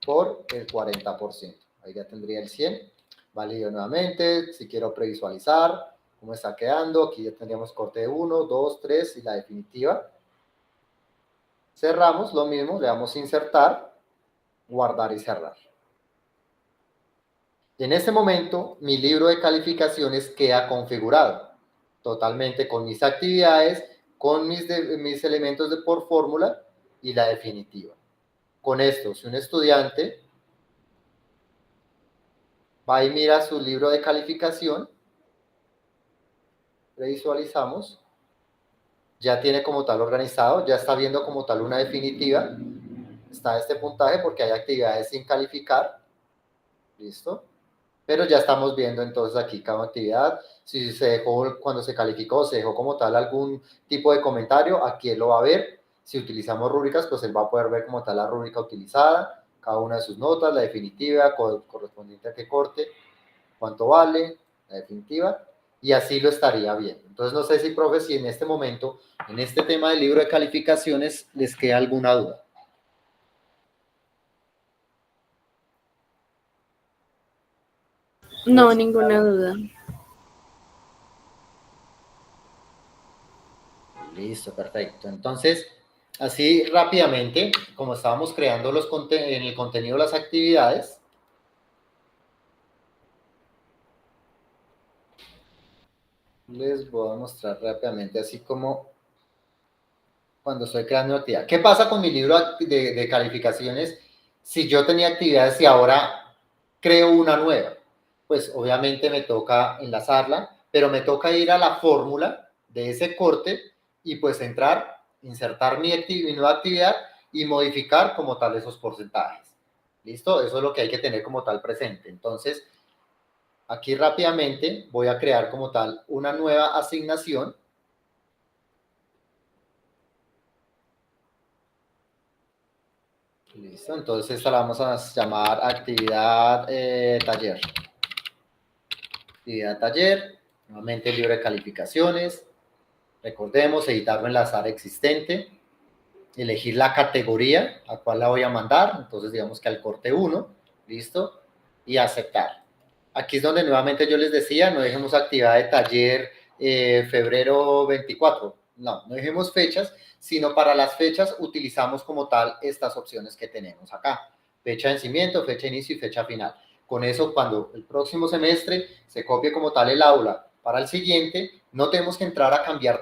por el 40%. Ahí ya tendría el 100. Valido nuevamente, si quiero previsualizar cómo está quedando, aquí ya tendríamos corte 1, 2, 3 y la definitiva. Cerramos, lo mismo, le damos insertar, guardar y cerrar. En este momento, mi libro de calificaciones queda configurado totalmente con mis actividades, con mis elementos de por fórmula y la definitiva. Con esto, si un estudiante va y mira su libro de calificación, revisualizamos, ya tiene como tal organizado, ya está viendo como tal una definitiva, está este puntaje porque hay actividades sin calificar, ¿listo? Pero ya estamos viendo entonces aquí cada actividad, si se dejó, cuando se calificó, se dejó como tal algún tipo de comentario, aquí él lo va a ver. Si utilizamos rúbricas, pues él va a poder ver como tal la rúbrica utilizada, cada una de sus notas, la definitiva, correspondiente a qué corte, cuánto vale, la definitiva, y así lo estaría viendo. Entonces no sé si, profe, si en este momento, en este tema del libro de calificaciones, les queda alguna duda. No, ninguna duda. Listo, perfecto. Entonces, así rápidamente, como estábamos creando en el contenido las actividades, les voy a mostrar rápidamente, así como cuando estoy creando una actividad. ¿Qué pasa con mi libro de calificaciones si yo tenía actividades y ahora creo una nueva? Pues obviamente me toca enlazarla, pero me toca ir a la fórmula de ese corte y pues entrar, insertar mi nueva actividad y modificar como tal esos porcentajes. ¿Listo? Eso es lo que hay que tener como tal presente. Entonces, aquí rápidamente voy a crear como tal una nueva asignación. Listo, entonces esta la vamos a llamar actividad taller. Actividad taller, nuevamente el libro de calificaciones. Recordemos, editar o enlazar existente. Elegir la categoría a cual la voy a mandar. Entonces digamos que al corte 1, listo, y aceptar. Aquí es donde nuevamente yo les decía, no dejemos actividad de taller febrero 24. No dejemos fechas, sino para las fechas utilizamos como tal estas opciones que tenemos acá. Fecha de vencimiento, fecha de inicio y fecha final. Con eso, cuando el próximo semestre se copie como tal el aula para el siguiente, no tenemos que entrar a cambiar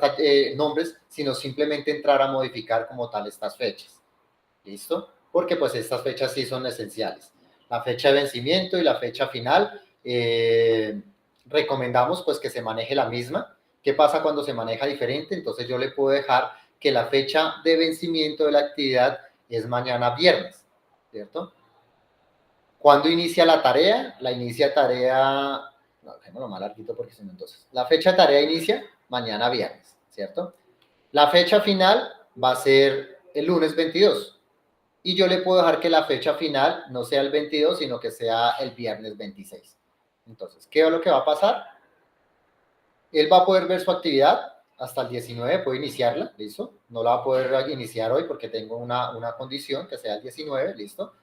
nombres, sino simplemente entrar a modificar como tal estas fechas. ¿Listo? Porque pues estas fechas sí son esenciales. La fecha de vencimiento y la fecha final, recomendamos pues que se maneje la misma. ¿Qué pasa cuando se maneja diferente? Entonces yo le puedo dejar que la fecha de vencimiento de la actividad es mañana viernes, ¿cierto? ¿Cuándo inicia la tarea? La inicia tarea, no, dejémoslo más larguito porque si no entonces, la fecha de tarea inicia mañana viernes, ¿cierto? La fecha final va a ser el lunes 22 y yo le puedo dejar que la fecha final no sea el 22, sino que sea el viernes 26. Entonces, ¿qué es lo que va a pasar? Él va a poder ver su actividad hasta el 19, puede iniciarla, ¿listo? No la va a poder iniciar hoy porque tengo una condición que sea el 19, ¿listo?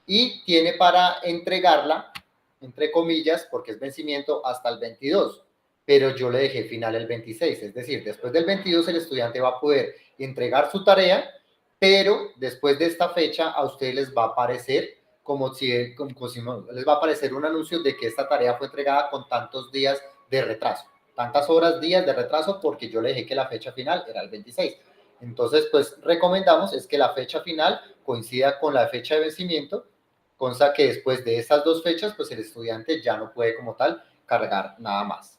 Y tiene para entregarla, entre comillas, porque es vencimiento hasta el 22, pero yo le dejé final el 26, es decir, después del 22 el estudiante va a poder entregar su tarea, pero después de esta fecha a ustedes les va a aparecer como si les va a aparecer un anuncio de que esta tarea fue entregada con tantos días de retraso, tantas horas, días de retraso, porque yo le dije que la fecha final era el 26. Entonces, pues recomendamos es que la fecha final coincida con la fecha de vencimiento, consta que después de esas dos fechas, pues el estudiante ya no puede como tal cargar nada más.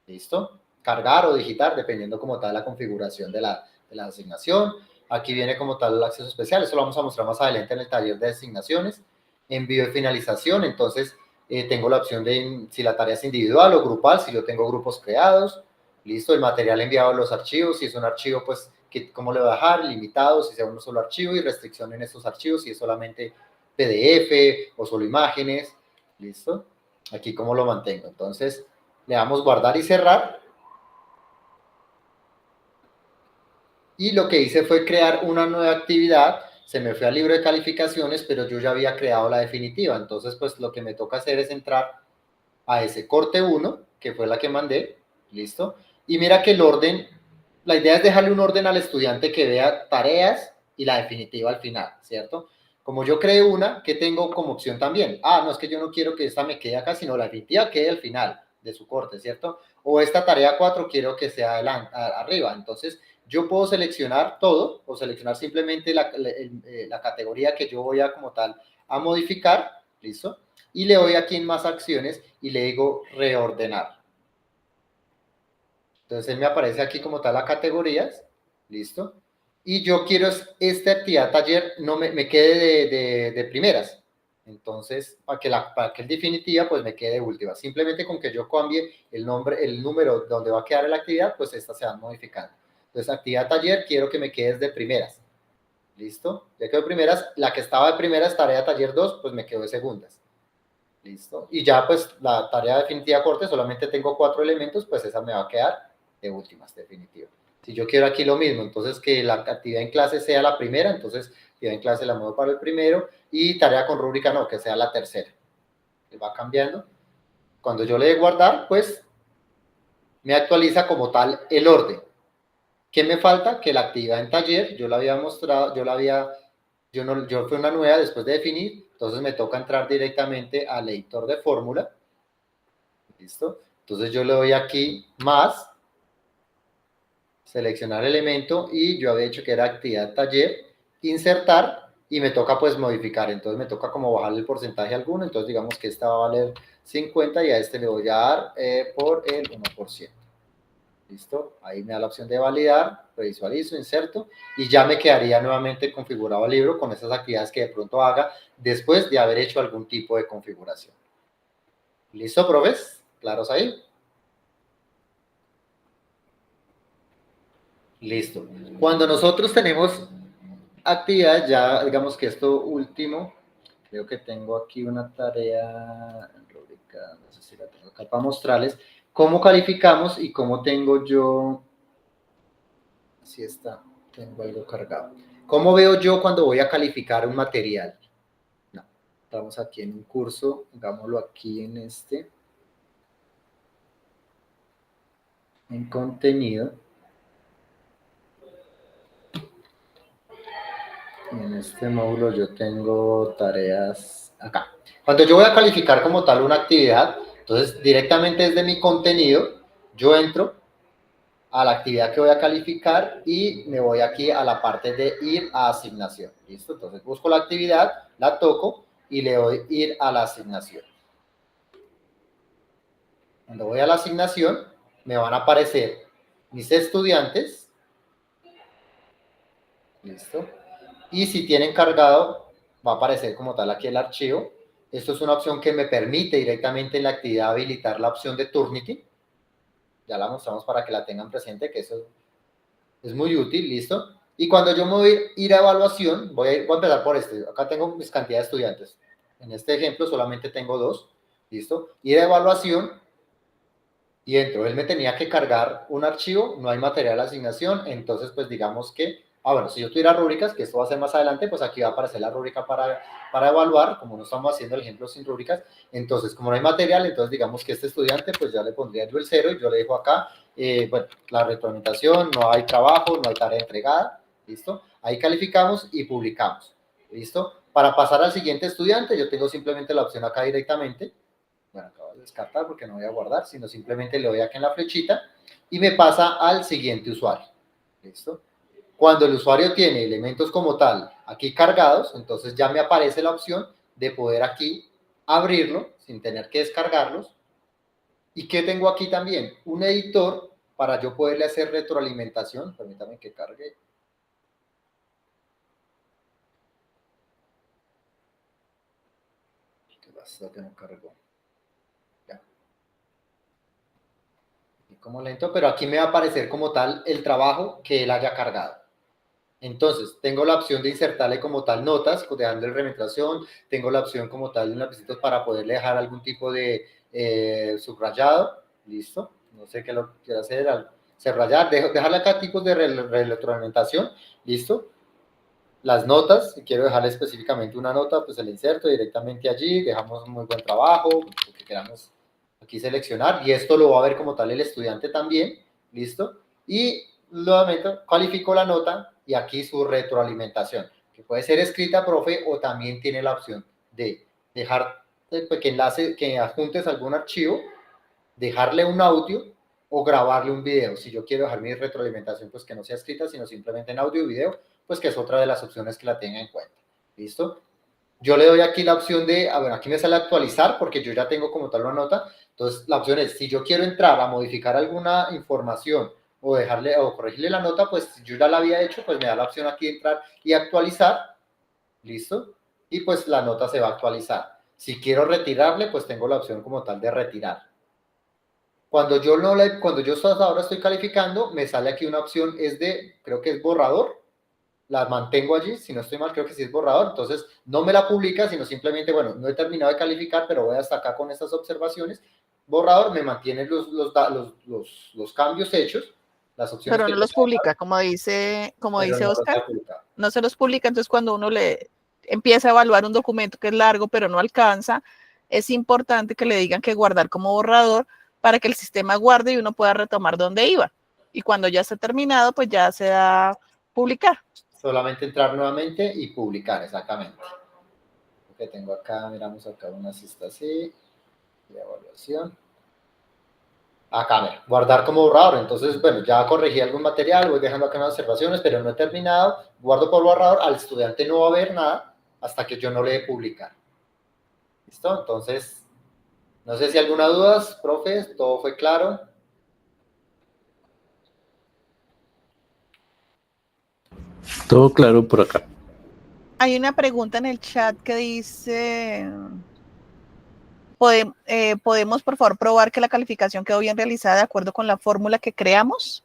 ¿Listo? Cargar o digitar, dependiendo como tal la configuración de la asignación. Aquí viene como tal el acceso especial, eso lo vamos a mostrar más adelante en el taller de asignaciones. Envío y finalización, entonces tengo la opción de si la tarea es individual o grupal, si yo tengo grupos creados. Listo, el material enviado a los archivos, si es un archivo, pues, ¿cómo le voy a dejar? Limitado, si sea un solo archivo, y restricción en estos archivos, si es solamente PDF o solo imágenes. Listo, aquí cómo lo mantengo. Entonces, le damos guardar y cerrar. Y lo que hice fue crear una nueva actividad. Se me fue al libro de calificaciones, pero yo ya había creado la definitiva. Entonces, pues lo que me toca hacer es entrar a ese corte 1, que fue la que mandé. Listo. Y mira que el orden, la idea es dejarle un orden al estudiante que vea tareas y la definitiva al final, ¿cierto? Como yo creé una, ¿qué tengo como opción también? No es que yo no quiero que esta me quede acá, sino la definitiva quede al final de su corte, ¿cierto? O esta tarea 4 quiero que sea arriba. Entonces, yo puedo seleccionar todo o seleccionar simplemente la categoría que yo voy a como tal a modificar, ¿listo? Y le doy aquí en más acciones y le digo reordenar. Entonces él me aparece aquí como tal a categorías, ¿listo? y yo quiero esta actividad taller no me quede de primeras. Entonces, para que el definitiva, pues me quede de última. Simplemente con que yo cambie el número donde va a quedar la actividad, pues estas se van modificando. Entonces, actividad taller, quiero que me quedes de primeras. ¿Listo? Ya quedó de primeras. La que estaba de primeras, tarea taller 2, pues me quedó de segundas. ¿Listo? Y ya, pues, la tarea definitiva corte, solamente tengo 4 elementos, pues esa me va a quedar de últimas, definitiva. Si yo quiero aquí lo mismo, entonces que la actividad en clase sea la primera, entonces actividad en clase la muevo para el primero, y tarea con rúbrica no, que sea la tercera. Va cambiando. Cuando yo le dé guardar, pues me actualiza como tal el orden. ¿Qué me falta? Que la actividad en taller, yo la había mostrado, yo fui una nueva después de definir, entonces me toca entrar directamente al editor de fórmula. ¿Listo? Entonces yo le doy aquí más, seleccionar elemento, y yo había dicho que era actividad taller, insertar, y me toca pues modificar. Entonces me toca como bajarle el porcentaje a alguno, entonces digamos que esta va a valer 50 y a este le voy a dar por el 1%. ¿Listo? Ahí me da la opción de validar, previsualizo, inserto, y ya me quedaría nuevamente configurado el libro con esas actividades que de pronto haga después de haber hecho algún tipo de configuración. ¿Listo, profes? ¿Claros ahí? Listo. Cuando nosotros tenemos actividades, ya digamos que esto último, creo que tengo aquí una tarea, rúbrica, no sé si la tengo acá para mostrarles, cómo calificamos y cómo tengo yo, si está, tengo algo cargado. ¿Cómo veo yo cuando voy a calificar un material? No, estamos aquí en un curso, hagámoslo aquí en en contenido. En este módulo yo tengo tareas acá. Cuando yo voy a calificar como tal una actividad, entonces directamente desde mi contenido, yo entro a la actividad que voy a calificar y me voy aquí a la parte de ir a asignación. ¿Listo? Entonces busco la actividad, la toco y le doy ir a la asignación. Cuando voy a la asignación, me van a aparecer mis estudiantes. ¿Listo? Y si tienen cargado, va a aparecer como tal aquí el archivo. Esto es una opción que me permite directamente en la actividad habilitar la opción de Turnitin. Ya la mostramos para que la tengan presente, que eso es muy útil, ¿listo? Y cuando yo me voy a ir a evaluación, voy a empezar por este. Acá tengo mis cantidad de estudiantes. En este ejemplo solamente tengo 2, ¿listo? Ir a evaluación y entro. Él me tenía que cargar un archivo, no hay material de asignación, entonces pues digamos que, bueno, si yo tuviera rúbricas, que esto va a ser más adelante, pues aquí va a aparecer la rúbrica para evaluar, como no estamos haciendo el ejemplo sin rúbricas, entonces como no hay material, entonces digamos que este estudiante, pues ya le pondría yo el 0 y yo le dejo acá, bueno, la retroalimentación, no hay trabajo, no hay tarea entregada, ¿listo? Ahí calificamos y publicamos, ¿listo? Para pasar al siguiente estudiante, yo tengo simplemente la opción acá directamente, bueno, acabo de descartar porque no voy a guardar, sino simplemente le doy aquí en la flechita y me pasa al siguiente usuario. ¿Listo? Cuando el usuario tiene elementos como tal aquí cargados, entonces ya me aparece la opción de poder aquí abrirlo sin tener que descargarlos. ¿Y qué tengo aquí también? Un editor para yo poderle hacer retroalimentación. Permítame que cargue. ¿Qué pasa que no cargó? Como lento, pero aquí me va a aparecer como tal el trabajo que él haya cargado. Entonces, tengo la opción de insertarle como tal notas, dejando el remetración, tengo la opción como tal de un lapicito para poderle dejar algún tipo de subrayado, listo, no sé qué lo quiero hacer, al subrayar, dejarle acá tipos de retroalimentación, listo, las notas, si quiero dejarle específicamente una nota, pues el inserto directamente allí, dejamos un muy buen trabajo, lo que queramos aquí seleccionar, y esto lo va a ver como tal el estudiante también, ¿listo? Y nuevamente califico la nota y aquí su retroalimentación, que puede ser escrita, profe, o también tiene la opción de dejar que enlace, que adjuntes algún archivo, dejarle un audio o grabarle un video. Si yo quiero dejar mi retroalimentación, pues que no sea escrita, sino simplemente en audio y video, pues que es otra de las opciones que la tenga en cuenta. ¿Listo? Yo le doy aquí la opción de, a ver, aquí me sale actualizar porque yo ya tengo como tal una nota. Entonces, la opción es, si yo quiero entrar a modificar alguna información o dejarle o corregirle la nota, pues si yo ya la había hecho, pues me da la opción aquí de entrar y actualizar, listo, y pues la nota se va a actualizar. Si quiero retirarle, pues tengo la opción como tal de retirar. Cuando yo ahora estoy calificando, me sale aquí una opción, creo que es borrador, la mantengo allí, si no estoy mal, creo que sí es borrador, entonces no me la publica, sino simplemente, bueno, no he terminado de calificar, pero voy hasta acá con estas observaciones. Borrador me mantiene los cambios hechos, las opciones Pero que no los publica, como dice Oscar, no se los publica, entonces cuando uno le empieza a evaluar un documento que es largo, pero no alcanza, es importante que le digan que guardar como borrador para que el sistema guarde y uno pueda retomar donde iba. Y cuando ya esté terminado, pues ya se da publicar. Solamente entrar nuevamente y publicar, exactamente. Lo que tengo acá, miramos acá una cista así, de evaluación. Acá, mira, guardar como borrador. Entonces, bueno, ya corregí algún material, voy dejando acá unas observaciones, pero no he terminado. Guardo por borrador, al estudiante no va a ver nada hasta que yo no le dé publicar. ¿Listo? Entonces, no sé si alguna duda, profe, todo fue claro. Todo claro por acá. Hay una pregunta en el chat que dice, ¿podemos por favor probar que la calificación quedó bien realizada de acuerdo con la fórmula que creamos?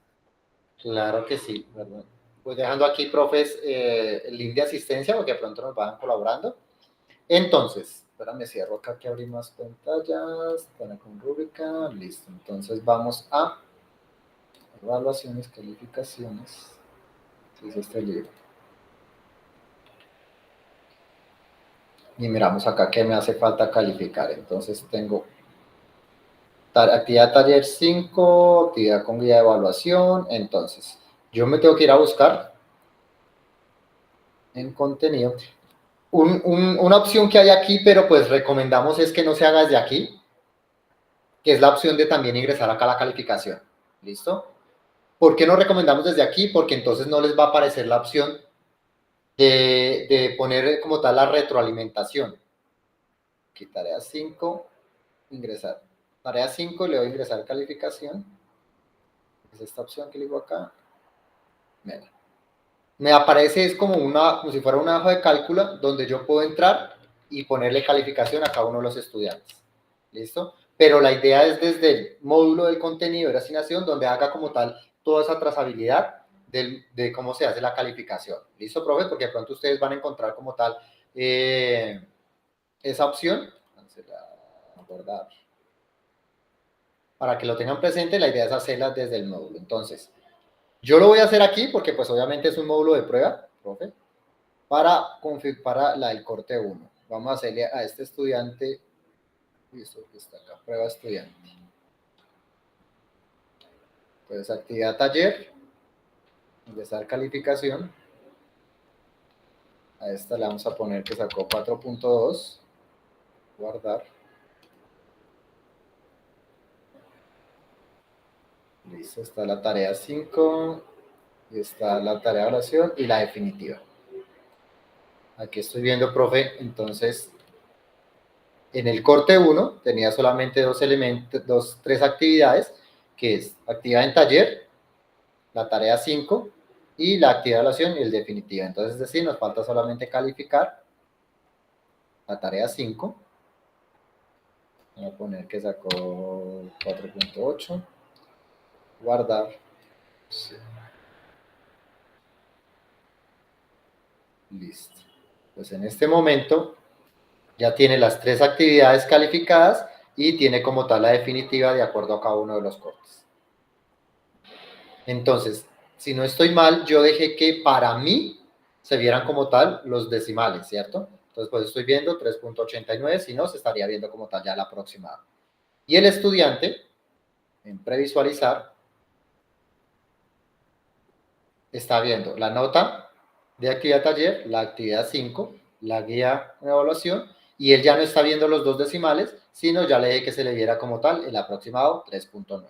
Claro que sí, ¿verdad? Voy dejando aquí, profes, el link de asistencia porque de pronto nos van colaborando. Entonces, espérame, cierro acá que abrí más pantallas, para con rúbrica, listo. Entonces vamos a evaluaciones, calificaciones. Entonces este libro. Y miramos acá que me hace falta calificar. Entonces tengo actividad taller 5, actividad con guía de evaluación. Entonces, yo me tengo que ir a buscar en contenido. Una opción que hay aquí, pero pues recomendamos es que no se haga desde aquí, que es la opción de también ingresar acá a la calificación. ¿Listo? ¿Por qué no recomendamos desde aquí? Porque entonces no les va a aparecer la opción de poner como tal la retroalimentación. Aquí tarea 5, ingresar. Tarea 5, le doy a ingresar calificación. Es esta opción que le digo acá. Mira. Me aparece es como si fuera una hoja de cálculo donde yo puedo entrar y ponerle calificación a cada uno de los estudiantes. ¿Listo? Pero la idea es desde el módulo del contenido de la asignación donde haga como tal toda esa trazabilidad de cómo se hace la calificación. ¿Listo, profe? Porque de pronto ustedes van a encontrar como tal esa opción. Guardar. Para que lo tengan presente, la idea es hacerla desde el módulo. Entonces, yo lo voy a hacer aquí porque pues obviamente es un módulo de prueba, profe, para el corte 1. Vamos a hacerle a este estudiante, esto que está acá, prueba estudiante. Entonces, actividad taller, ingresar calificación. A esta le vamos a poner que sacó 4.2, guardar. Listo, está la tarea 5, y está la tarea de evaluación y la definitiva. Aquí estoy viendo, profe, entonces, en el corte 1 tenía solamente tres actividades, que es actividad en taller, la tarea 5 y la actividad de evaluación y el definitiva. Entonces, es decir, nos falta solamente calificar la tarea 5. Voy a poner que sacó 4.8. Guardar. Sí. Listo. Pues en este momento ya tiene las tres actividades calificadas y tiene como tal la definitiva de acuerdo a cada uno de los cortes. Entonces, si no estoy mal, yo dejé que para mí se vieran como tal los decimales, ¿cierto? Entonces, pues estoy viendo 3.89, si no, se estaría viendo como tal ya la aproximada. Y el estudiante, en previsualizar, está viendo la nota de actividad taller, la actividad 5, la guía de evaluación, y él ya no está viendo los dos decimales, sino ya le dije que se le viera como tal el aproximado 3.9.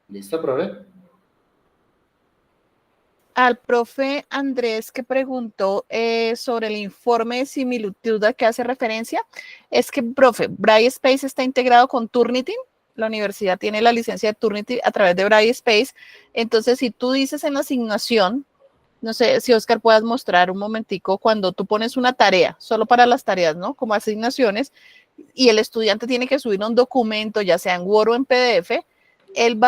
¿Listo, profe? Al profe Andrés que preguntó sobre el informe de similitud a que hace referencia, es que, profe, Brightspace está integrado con Turnitin. la universidad tiene la licencia de Turnitin a través de Brightspace. Entonces, si tú dices en asignación, no sé si Oscar puedas mostrar un momentico cuando tú pones una tarea, solo para las tareas, ¿no? Como asignaciones, y el estudiante tiene que subir un documento, ya sea en Word o en PDF, él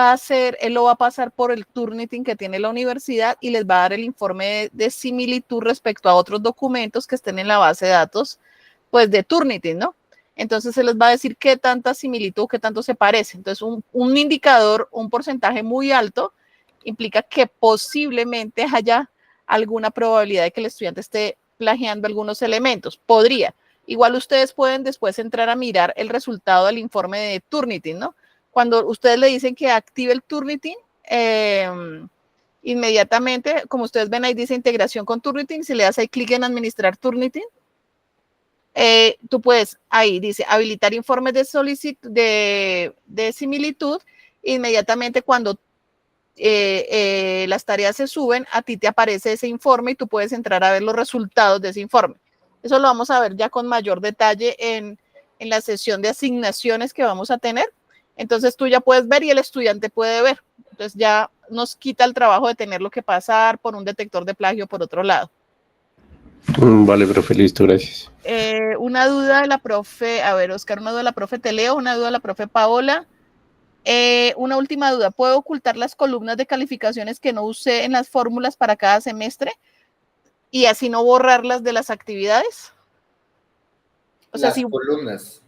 lo va a pasar por el Turnitin que tiene la universidad y les va a dar el informe de similitud respecto a otros documentos que estén en la base de datos, pues de Turnitin, ¿no? Entonces se les va a decir qué tanta similitud, qué tanto se parece. Entonces un indicador, un porcentaje muy alto, implica que posiblemente haya alguna probabilidad de que el estudiante esté plagiando algunos elementos. Podría. Igual ustedes pueden después entrar a mirar el resultado del informe de Turnitin, ¿no? Cuando ustedes le dicen que active el Turnitin, inmediatamente, como ustedes ven ahí dice integración con Turnitin, si le das ahí clic en administrar Turnitin, tú puedes, ahí dice habilitar informes de solicitud de similitud, inmediatamente cuando las tareas se suben, a ti te aparece ese informe y tú puedes entrar a ver los resultados de ese informe. Eso lo vamos a ver ya con mayor detalle en la sesión de asignaciones que vamos a tener. Entonces tú ya puedes ver y el estudiante puede ver. Entonces ya nos quita el trabajo de tenerlo que pasar por un detector de plagio por otro lado. Vale, profe, listo, gracias. Una duda de la profe, a ver, Oscar, una duda de la profe Teleo, una duda de la profe Paola. Una última duda, ¿puedo ocultar las columnas de calificaciones que no usé en las fórmulas para cada semestre y así no borrarlas de las actividades? O sea, las columnas.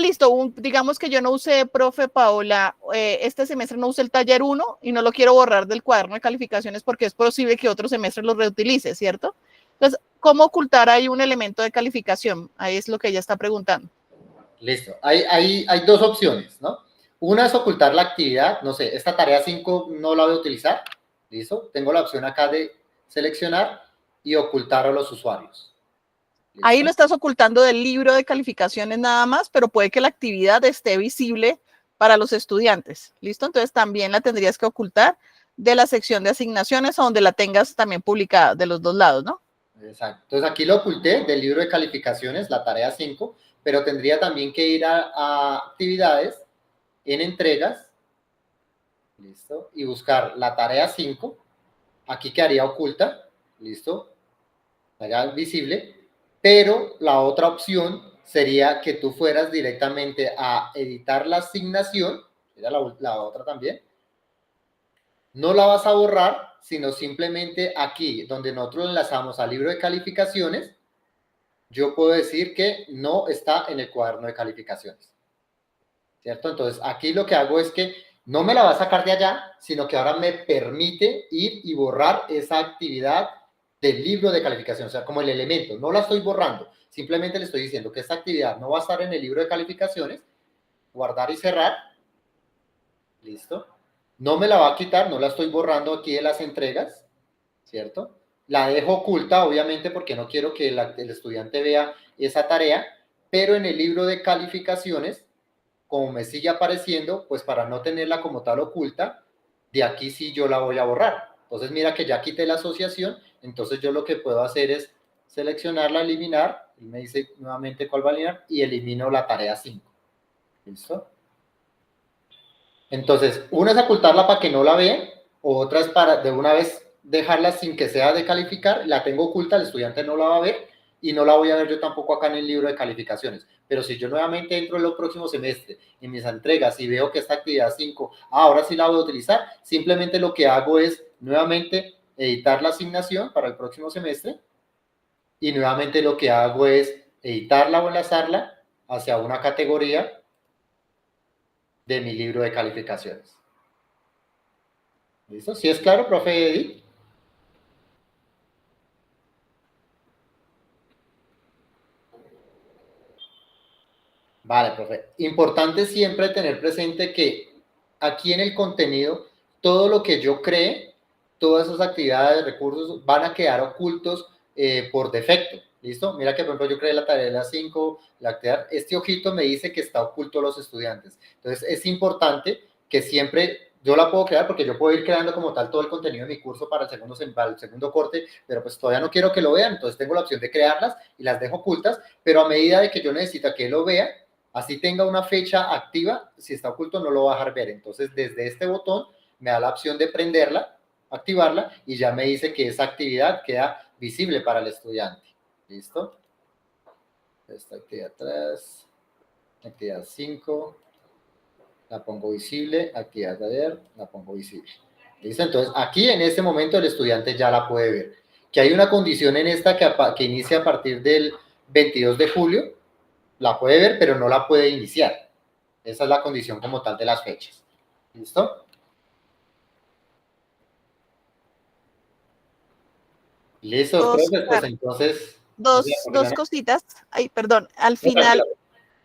Listo, digamos que yo no usé, profe Paola, este semestre no usé el taller 1 y no lo quiero borrar del cuaderno de calificaciones porque es posible que otro semestre lo reutilice, ¿cierto? Entonces, ¿cómo ocultar ahí un elemento de calificación? Ahí es lo que ella está preguntando. Listo, hay dos opciones, ¿no? Una es ocultar la actividad, no sé, esta tarea 5 no la voy a utilizar, ¿listo? Tengo la opción acá de seleccionar y ocultar a los usuarios. ¿Listo? Ahí lo estás ocultando del libro de calificaciones nada más, pero puede que la actividad esté visible para los estudiantes, ¿listo? Entonces también la tendrías que ocultar de la sección de asignaciones o donde la tengas también publicada, de los dos lados, ¿no? Exacto, entonces aquí lo oculté del libro de calificaciones, la tarea 5, pero tendría también que ir a actividades, en entregas, ¿listo? Y buscar la tarea 5, aquí quedaría oculta, ¿listo? Estaría visible, pero la otra opción sería que tú fueras directamente a editar la asignación, era la otra también, no la vas a borrar, sino simplemente aquí, donde nosotros enlazamos al libro de calificaciones, yo puedo decir que no está en el cuaderno de calificaciones, ¿cierto? Entonces, aquí lo que hago es que no me la va a sacar de allá, sino que ahora me permite ir y borrar esa actividad del libro de calificación, o sea, como el elemento, no la estoy borrando, simplemente le estoy diciendo que esta actividad no va a estar en el libro de calificaciones, guardar y cerrar, listo, no me la va a quitar, no la estoy borrando aquí de las entregas, ¿cierto? La dejo oculta, obviamente, porque no quiero que el estudiante vea esa tarea, pero en el libro de calificaciones, como me sigue apareciendo, pues para no tenerla como tal oculta, de aquí sí yo la voy a borrar. Entonces mira que ya quité la asociación, entonces yo lo que puedo hacer es seleccionarla, eliminar, y me dice nuevamente cuál va a eliminar, y elimino la tarea 5. ¿Listo? Entonces, una es ocultarla para que no la vean, o otra es para de una vez dejarla sin que sea de calificar, la tengo oculta, el estudiante no la va a ver, y no la voy a ver yo tampoco acá en el libro de calificaciones. Pero si yo nuevamente entro en el próximo semestre, en mis entregas, y veo que esta actividad 5, ahora sí la voy a utilizar, simplemente lo que hago es nuevamente editar la asignación para el próximo semestre, y nuevamente lo que hago es editarla o enlazarla hacia una categoría de mi libro de calificaciones. ¿Listo? ¿Sí es claro, profe Edith? Vale, profe. Importante siempre tener presente que aquí en el contenido, todo lo que yo cree, todas esas actividades, recursos, van a quedar ocultos por defecto. ¿Listo? Mira que, por ejemplo, yo creé la tarea de las 5, la actividad, este ojito me dice que está oculto a los estudiantes. Entonces, es importante que siempre yo la puedo crear porque yo puedo ir creando como tal todo el contenido de mi curso para el segundo corte, pero pues todavía no quiero que lo vean, entonces tengo la opción de crearlas y las dejo ocultas, pero a medida de que yo necesito que lo vea, Así tenga una fecha activa, si está oculto no lo va a dejar ver. Entonces, desde este botón me da la opción de prenderla, activarla, y ya me dice que esa actividad queda visible para el estudiante. ¿Listo? Esta actividad 3, actividad 5, la pongo visible, actividad de ayer, la pongo visible. ¿Listo? Entonces, aquí en este momento el estudiante ya la puede ver. Que hay una condición en esta que inicia a partir del 22 de julio, la puede ver, pero no la puede iniciar. Esa es la condición como tal de las fechas. ¿Listo? Listo, profe, pues entonces... Dos cositas. Ay, perdón. Al final,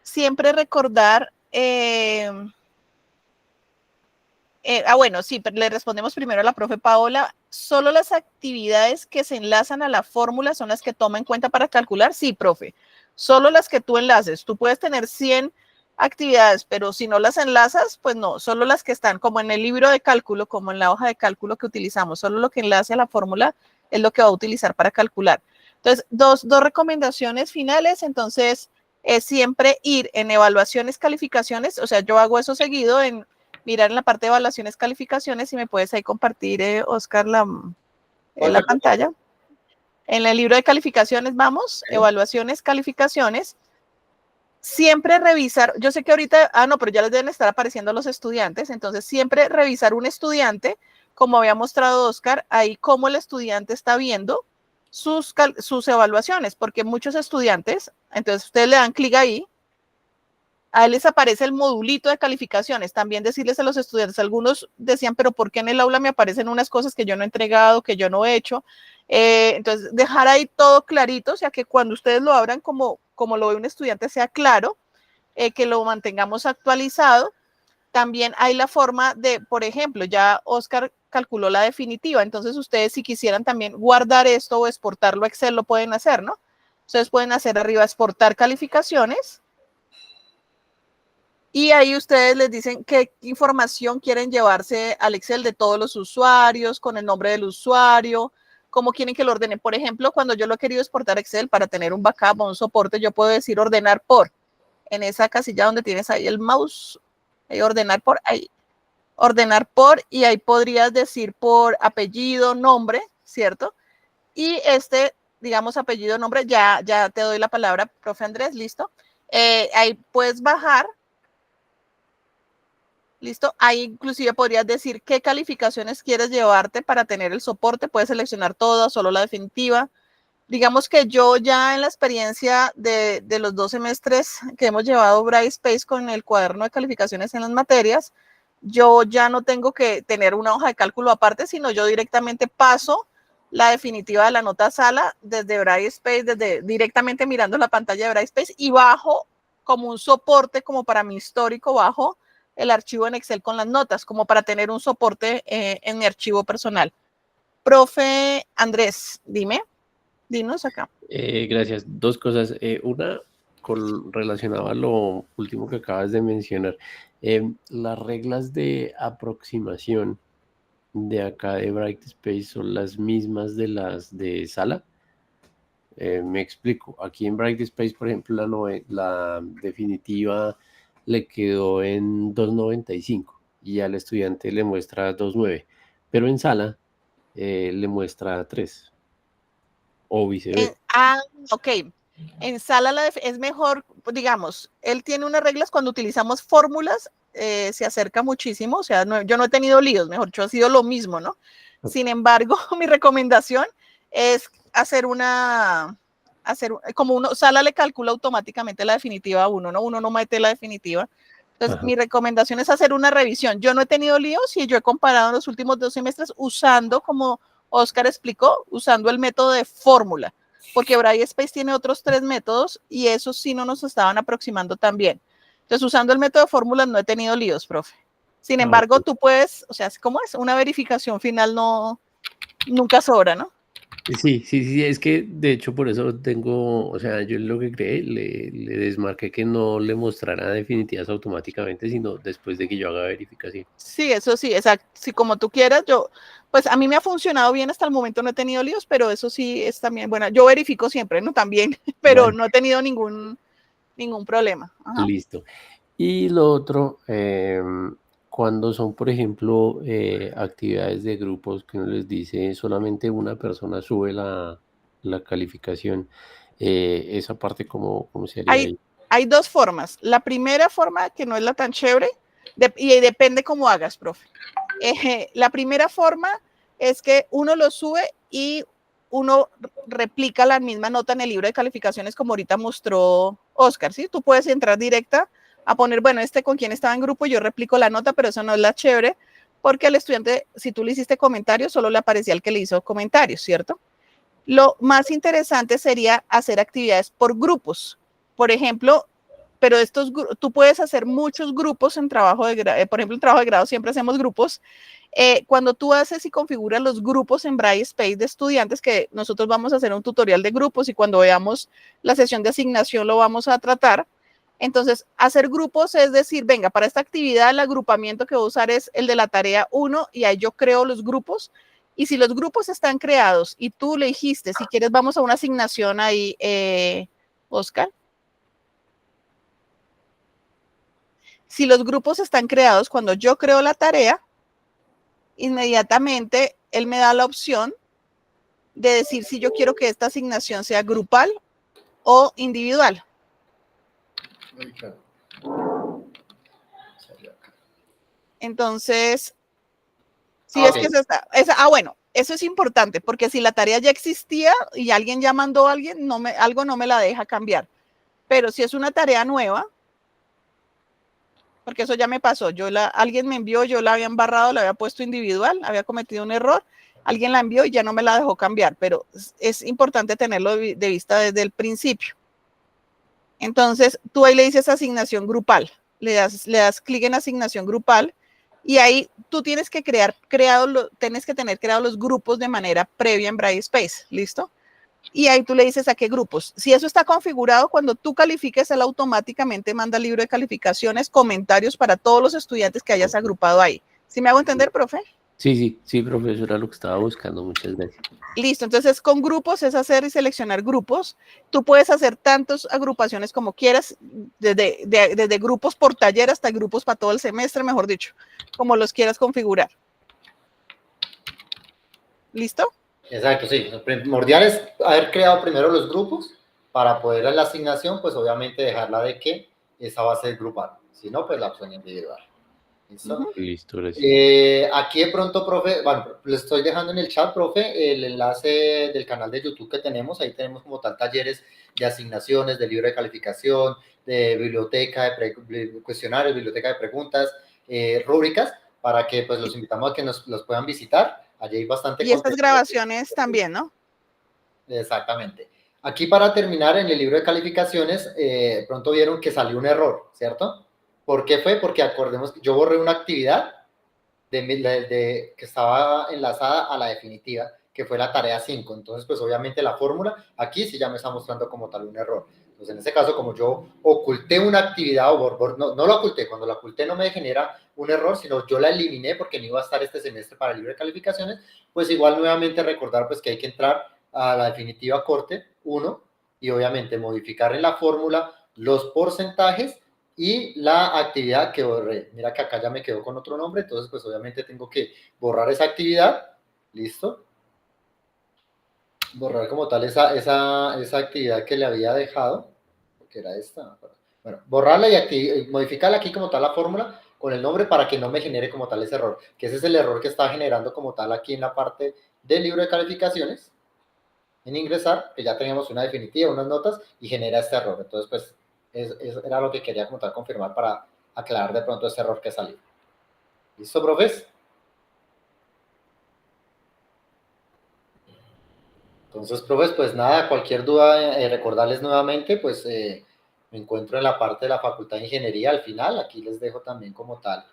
siempre recordar... bueno, sí, pero le respondemos primero a la profe Paola. ¿Solo las actividades que se enlazan a la fórmula son las que toma en cuenta para calcular? Sí, profe. Solo las que tú enlaces. Tú puedes tener 100 actividades, pero si no las enlazas, pues no. Solo las que están como en el libro de cálculo, como en la hoja de cálculo que utilizamos. Solo lo que enlace a la fórmula es lo que va a utilizar para calcular. Entonces, dos recomendaciones finales. Entonces, es siempre ir en evaluaciones, calificaciones. O sea, yo hago eso seguido en mirar en la parte de evaluaciones, calificaciones, si me puedes ahí compartir, Oscar, la pantalla. En el libro de calificaciones vamos, evaluaciones, calificaciones. Siempre revisar, yo sé que ahorita, no, pero ya les deben estar apareciendo los estudiantes, entonces siempre revisar un estudiante, como había mostrado Oscar, ahí cómo el estudiante está viendo sus evaluaciones, porque muchos estudiantes, entonces ustedes le dan clic ahí, a él les aparece el modulito de calificaciones. También decirles a los estudiantes, algunos decían, pero ¿por qué en el aula me aparecen unas cosas que yo no he entregado, que yo no he hecho? Entonces, dejar ahí todo clarito, o sea, que cuando ustedes lo abran como lo ve un estudiante sea claro, que lo mantengamos actualizado. También hay la forma de, por ejemplo, ya Oscar calculó la definitiva, entonces ustedes si quisieran también guardar esto o exportarlo a Excel, lo pueden hacer, ¿no? Ustedes pueden hacer arriba, exportar calificaciones, y ahí ustedes les dicen qué información quieren llevarse al Excel de todos los usuarios, con el nombre del usuario, cómo quieren que lo ordenen. Por ejemplo, cuando yo lo he querido exportar a Excel para tener un backup o un soporte, yo puedo decir ordenar por. En esa casilla donde tienes ahí el mouse, ahí ordenar por, y ahí podrías decir por apellido, nombre, ¿cierto? Y digamos, apellido, nombre, ya te doy la palabra, profe Andrés, listo. Ahí puedes bajar. ¿Listo? Ahí inclusive podrías decir qué calificaciones quieres llevarte para tener el soporte. Puedes seleccionar todas, solo la definitiva. Digamos que yo ya en la experiencia de los 2 semestres que hemos llevado Brightspace con el cuaderno de calificaciones en las materias, yo ya no tengo que tener una hoja de cálculo aparte, sino yo directamente paso la definitiva de la nota sala desde Brightspace, directamente mirando la pantalla de Brightspace, y bajo como un soporte, como para mi histórico, bajo el archivo en Excel con las notas, como para tener un soporte en mi archivo personal. Profe Andrés, dinos acá. Gracias. Dos cosas. Una, relacionada a lo último que acabas de mencionar. Las reglas de aproximación de acá de Brightspace son las mismas de las de sala. Me explico. Aquí en Brightspace, por ejemplo, la definitiva le quedó en 2.95 y al estudiante le muestra 2.9, pero en sala le muestra 3 o viceversa. Ok. En sala es mejor, digamos, él tiene unas reglas cuando utilizamos fórmulas, se acerca muchísimo, o sea, yo no he tenido líos, mejor dicho, ha sido lo mismo, ¿no? Sin embargo, mi recomendación es como sala le calcula automáticamente la definitiva a uno, ¿no? Uno no mete la definitiva. Entonces, mi recomendación es hacer una revisión. Yo no he tenido líos y yo he comparado en los últimos 2 semestres usando, como Oscar explicó, usando el método de fórmula, porque Brightspace tiene otros 3 métodos y esos sí no nos estaban aproximando tan bien. Entonces, usando el método de fórmulas no he tenido líos, profe. Sin embargo, tú puedes, o sea, ¿cómo es? Una verificación final nunca sobra, ¿no? Sí, es que de hecho por eso tengo, o sea, yo lo que creé, le desmarqué que no le mostrara definitivas automáticamente, sino después de que yo haga verificación. Sí, eso sí, exacto. Si como tú quieras, pues a mí me ha funcionado bien hasta el momento, no he tenido líos, pero eso sí es también, bueno, yo verifico siempre, ¿no? También, pero no he tenido ningún ningún problema. Ajá. Listo. Y lo otro, cuando son, por ejemplo, actividades de grupos que uno les dice solamente una persona sube la calificación, esa parte, ¿cómo se haría ahí? Hay dos formas. La primera forma, que no es la tan chévere, y depende cómo hagas, profe. La primera forma es que uno lo sube y uno replica la misma nota en el libro de calificaciones como ahorita mostró Oscar, ¿sí? Tú puedes entrar directa a poner, bueno, con quién estaba en grupo, yo replico la nota, pero eso no es la chévere, porque al estudiante, si tú le hiciste comentarios, solo le aparecía el que le hizo comentarios, ¿cierto? Lo más interesante sería hacer actividades por grupos. Por ejemplo, pero tú puedes hacer muchos grupos en trabajo de grado. Por ejemplo, en trabajo de grado siempre hacemos grupos. Cuando tú haces y configuras los grupos en Brightspace de estudiantes, que nosotros vamos a hacer un tutorial de grupos y cuando veamos la sesión de asignación lo vamos a tratar. Entonces, hacer grupos es decir, venga, para esta actividad el agrupamiento que voy a usar es el de la tarea 1 y ahí yo creo los grupos. Y si los grupos están creados y tú le dijiste, si quieres vamos a una asignación ahí, Oscar. Si los grupos están creados, cuando yo creo la tarea, inmediatamente él me da la opción de decir si yo quiero que esta asignación sea grupal o individual. Entonces, si es que bueno, eso es importante, porque si la tarea ya existía y alguien ya mandó a alguien, algo no me la deja cambiar. Pero si es una tarea nueva, porque eso ya me pasó, alguien me envió, yo la había embarrado, la había puesto individual, había cometido un error, alguien la envió y ya no me la dejó cambiar, pero es importante tenerlo de vista desde el principio. Entonces, tú ahí le dices asignación grupal, le das clic en asignación grupal y ahí tú tienes que tener creados los grupos de manera previa en Brightspace, ¿listo? Y ahí tú le dices a qué grupos. Si eso está configurado, cuando tú califiques, él automáticamente manda el libro de calificaciones, comentarios para todos los estudiantes que hayas agrupado ahí. ¿Sí me hago entender, profe? Sí, profesora, lo que estaba buscando, muchas gracias. Listo, entonces con grupos es hacer y seleccionar grupos. Tú puedes hacer tantas agrupaciones como quieras, desde grupos por taller hasta grupos para todo el semestre, mejor dicho, como los quieras configurar. ¿Listo? Exacto, sí. Lo primordial es haber creado primero los grupos para poder en la asignación, pues obviamente dejarla de que esa va a ser grupal. Si no, pues la opción individual. ¿Listo? Listo, gracias. Aquí de pronto, profe, bueno, le estoy dejando en el chat, profe, el enlace del canal de YouTube que tenemos. Ahí tenemos como tal talleres de asignaciones, de libro de calificación, de biblioteca, de cuestionarios, biblioteca de preguntas, rúbricas, para que pues los invitamos a que los puedan visitar. Allí hay bastante y estas grabaciones también, ¿no? Exactamente. Aquí para terminar, en el libro de calificaciones, pronto vieron que salió un error, ¿cierto? ¿Por qué fue? Porque acordemos que yo borré una actividad que estaba enlazada a la definitiva, que fue la tarea 5. Entonces, pues obviamente la fórmula aquí sí ya me está mostrando como tal un error. Entonces, en este caso, como yo oculté una actividad, no la oculté, cuando la oculté no me genera un error, sino yo la eliminé porque no iba a estar este semestre para el libro de calificaciones, pues igual nuevamente recordar pues que hay que entrar a la definitiva corte 1 y obviamente modificar en la fórmula los porcentajes y la actividad que borré. Mira que acá ya me quedó con otro nombre, entonces pues obviamente tengo que borrar esa actividad. ¿Listo? Borrar como tal esa actividad que le había dejado, porque era esta. Bueno, borrarla y modificarla aquí como tal la fórmula con el nombre para que no me genere como tal ese error, que ese es el error que está generando como tal aquí en la parte del libro de calificaciones, en ingresar, que ya teníamos una definitiva, unas notas, y genera este error. Entonces, pues, era lo que quería como tal confirmar para aclarar de pronto ese error que salió. ¿Listo, profes? Entonces, profes, pues nada, cualquier duda, recordarles nuevamente, pues me encuentro en la parte de la Facultad de Ingeniería al final. Aquí les dejo también como tal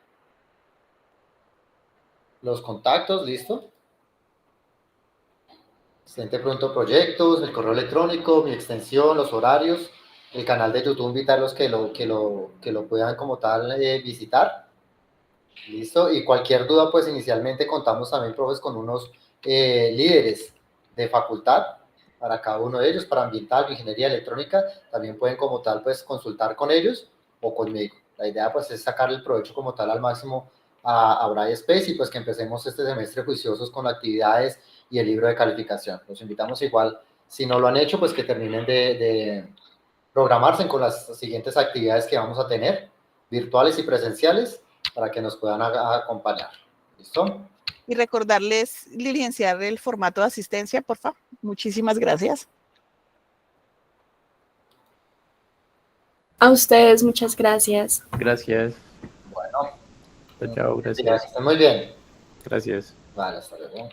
los contactos, ¿listo? Excelente pronto proyectos, el correo electrónico, mi extensión, los horarios, el canal de YouTube, invitarlos que lo puedan como tal visitar. Listo, y cualquier duda, pues inicialmente contamos también, profes, con unos líderes de facultad para cada uno de ellos, para ambiental, ingeniería electrónica, también pueden como tal pues consultar con ellos o conmigo. La idea pues es sacarle el provecho como tal al máximo a Brightspace y pues que empecemos este semestre juiciosos con actividades y el libro de calificación. Los invitamos igual, si no lo han hecho, pues que terminen de programarse con las siguientes actividades que vamos a tener, virtuales y presenciales, para que nos puedan acompañar. ¿Listo? Y recordarles diligenciar el formato de asistencia, por favor. Muchísimas gracias. A ustedes, muchas gracias. Gracias. Bueno. Chao, Que gracias. estén muy bien. Gracias. Vale, hasta luego.